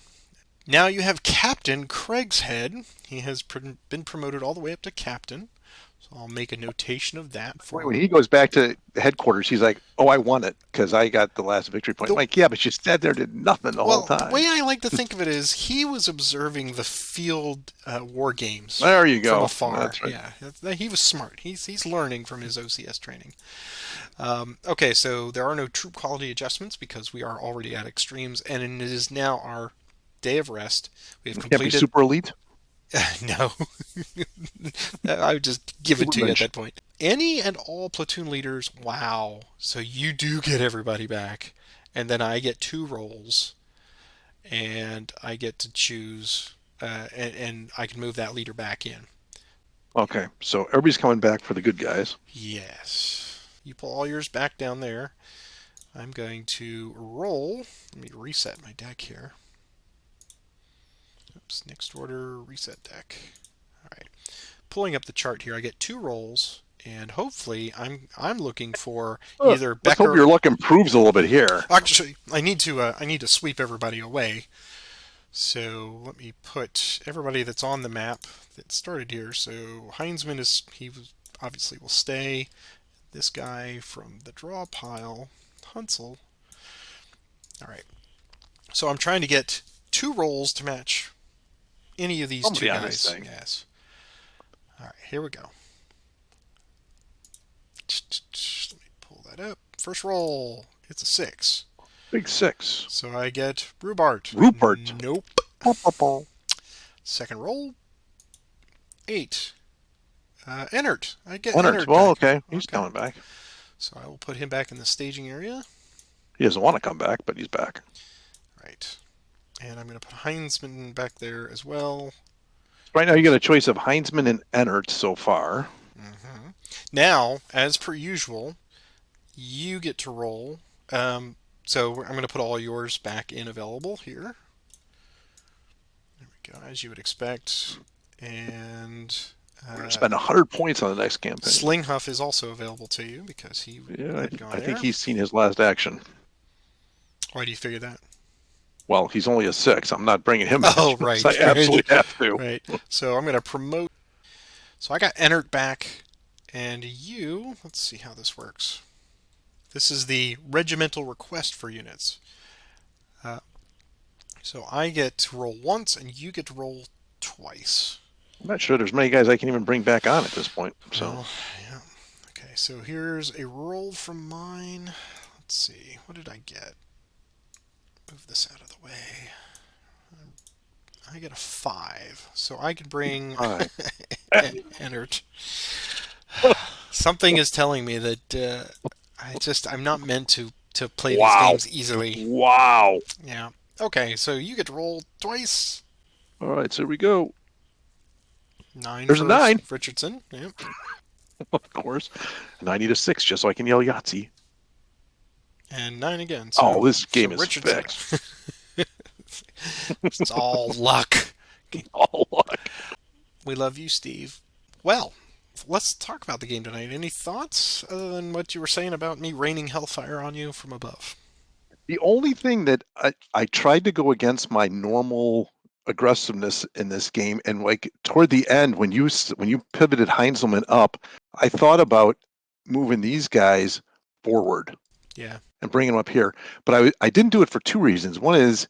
Now you have Captain Craig's Head. He has been promoted all the way up to captain. So I'll make a notation of that When for he goes back to headquarters, he's like, "Oh, I won it because I got the last victory point." I'm the like, yeah, but you sat there, did nothing the whole well. The time. way I like to think of it is he was observing the field war games There you from go. afar. That's right. Yeah, he was smart. He's learning from his OCS training. Okay, so there are no troop quality adjustments because we are already at extremes, and it is now our day of rest. We have You can't be completed. super elite. No, I would just give it to you at Ubermensch. that point. Any and all platoon leaders. Wow. So you do get everybody back, and then I get 2 roles, and I get to choose, and I can move that leader back in. Okay, so everybody's coming back for the good guys. Yes. You pull all yours back down there. I'm going to roll. Let me reset my deck here. Oops, next order, reset deck. All right. Pulling up the chart here, I get 2 rolls, and hopefully I'm looking for either Let's hope Becker. your luck improves a little bit here. Actually, I need to sweep everybody away. So let me put everybody that's on the map that started here. So Heinzman obviously will stay. This guy from the draw pile, Hunsel. All right. So I'm trying to get 2 rolls to match any of these two Somebody on this guys. thing. Yes. All right. Here we go. Let me pull that up. First roll. It's a 6. Big 6. So I get Rubart. Rupert. Nope. Paw. Second roll. 8. Ennard. I get Leonard. Ennard Well, back. okay. He's Okay. coming back. So I will put him back in the staging area. He doesn't want to come back, but he's back. Right. And I'm going to put Heinzman back there as well. Right now, you got a choice of Heinzman and Ennert so far. Mm-hmm. Now, as per usual, you get to roll. So I'm going to put all yours back in available here. There we go, as you would expect. And We're going to spend 100 points on the next campaign. Slinghuff is also available to you because he Yeah, had gone I there. think he's seen his last action. Why do you figure that? Well, he's only a 6. I'm not bringing him back. Oh, right. I absolutely have to. Right. So I'm going to promote. So I got Ennard back. And you, let's see how this works. This is the regimental request for units. So I get to roll once, and you get to roll twice. I'm not sure there's many guys I can even bring back on at this point. So Well, yeah. Okay, so here's a roll from mine. Let's see. What did I get? Move this out of the way. I get a 5. So I could bring Hi. Ennard. Something is telling me that I'm not meant to play these Wow. games easily. Wow. Yeah. Okay, so you get to roll twice. All right, so here we go. 9 There's for a 9. Richardson. Yep. Of course. And I need a 6 just so I can yell Yahtzee. And 9 again. So, Oh, this game is Richardson. fixed. It's all luck. All luck. We love you, Steve. Well, let's talk about the game tonight. Any thoughts other than what you were saying about me raining hellfire on you from above? The only thing that I tried to go against my normal aggressiveness in this game, and like toward the end when you pivoted Heinzelman up, I thought about moving these guys forward Yeah. and bringing them up here. But I didn't do it for two reasons. One is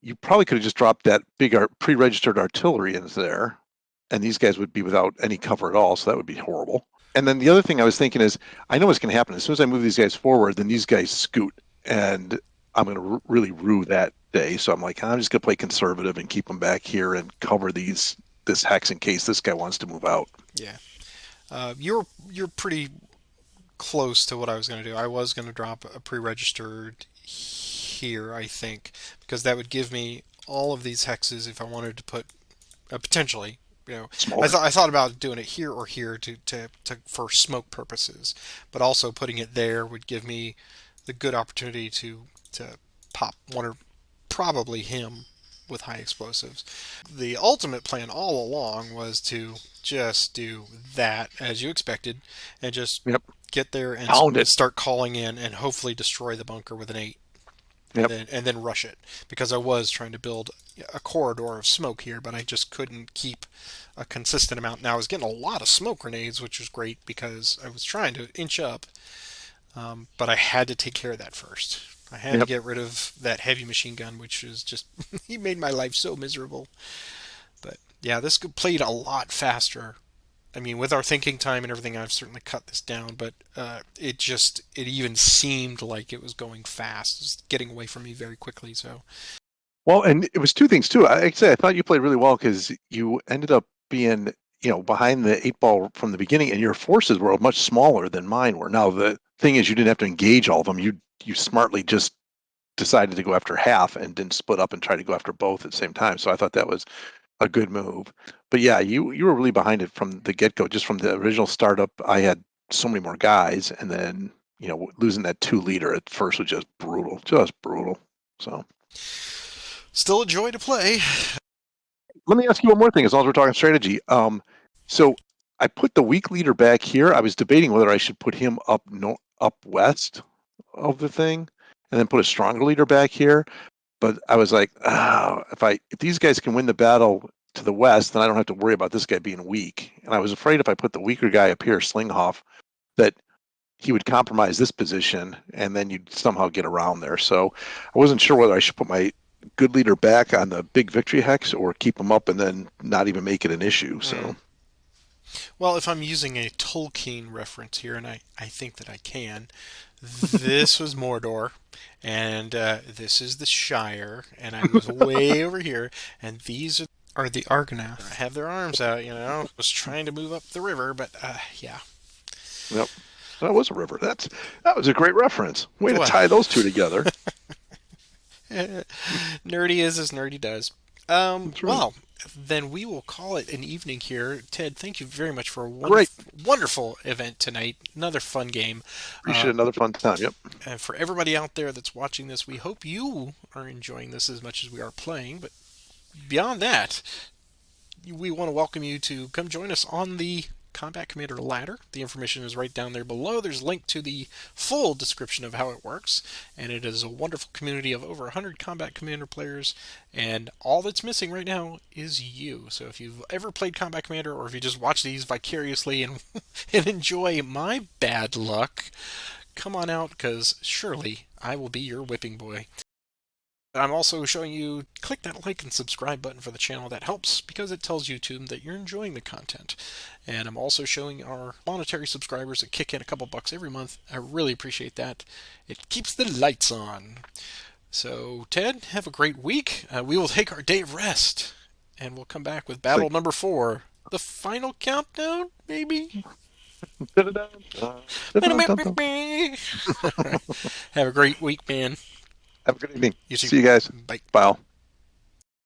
you probably could have just dropped that big pre-registered artillery in there, and these guys would be without any cover at all. So that would be horrible. And then the other thing I was thinking is, I know what's going to happen. As soon as I move these guys forward, then these guys scoot, and I'm going to really rue that day. So I'm like, I'm just going to play conservative and keep them back here and cover this hex in case this guy wants to move out. Yeah. You're pretty close to what I was going to do. I was going to drop a pre-registered here, I think, because that would give me all of these hexes if I wanted to put potentially. You know, Smoke. I thought about doing it here or here to for smoke purposes, but also putting it there would give me the good opportunity to pop one or probably him with high explosives. The ultimate plan all along was to just do that as you expected and just Yep. get there and Pound it. start calling in and hopefully destroy the bunker with an 8 Yep. and then rush it because I was trying to build a corridor of smoke here, but I just couldn't keep a consistent amount. Now I was getting a lot of smoke grenades, which was great because I was trying to inch up, but I had to take care of that first. I had to Yep. get rid of that heavy machine gun, which is just he made my life so miserable. But yeah, this played a lot faster. I mean, with our thinking time and everything, I've certainly cut this down, but it even seemed like it was going fast. It was getting away from me very quickly. So Well, and it was two things too. Like I say, I thought you played really well because you ended up being, behind the eight ball from the beginning, and your forces were much smaller than mine were. Now the thing is, you didn't have to engage all of them. You smartly just decided to go after half and didn't split up and try to go after both at the same time. So I thought that was a good move. But yeah, you were really behind it from the get go. Just from the original startup, I had so many more guys, and then losing that 2 leader at first was just brutal, just brutal. So. still a joy to play. Let me ask you one more thing as long as we're talking strategy. So I put the weak leader back here. I was debating whether I should put him up west of the thing and then put a stronger leader back here. But I was like, if these guys can win the battle to the west, then I don't have to worry about this guy being weak. And I was afraid if I put the weaker guy up here, Slinghoff, that he would compromise this position and then you'd somehow get around there. So I wasn't sure whether I should put my good leader back on the big victory hex or keep him up and then not even make it an issue. Mm. So Well, if I'm using a Tolkien reference here, and I think that I can, this was Mordor, and this is the Shire, and I was way over here, and these are the Argonath. I have their arms out, was trying to move up the river, but yeah. yep, that was a river. That was a great reference. Way to Well, tie those two together. nerdy is as nerdy does. That's right. Well, then we will call it an evening here. Ted, thank you very much for a Great. wonderful event tonight. Another fun game. Appreciate another fun time. Yep. And for everybody out there that's watching this, we hope you are enjoying this as much as we are playing. But beyond that, we want to welcome you to come join us on the Combat Commander ladder. The information is right down there below. There's a link to the full description of how it works, and it is a wonderful community of over 100 Combat Commander players, and all that's missing right now is you. So if you've ever played Combat Commander, or if you just watch these vicariously and, and enjoy my bad luck, come on out, because surely I will be your whipping boy. I'm also showing you click that like and subscribe button for the channel. That helps because it tells YouTube that you're enjoying the content. And I'm also showing our monetary subscribers that kick in a couple bucks every month. I really appreciate that. It keeps the lights on. So, Ted, have a great week. We will take our day of rest and we'll come back with battle number 4. The final countdown, maybe? Have a great week, man. Have a good evening. You too. See you guys. Bye. Bye.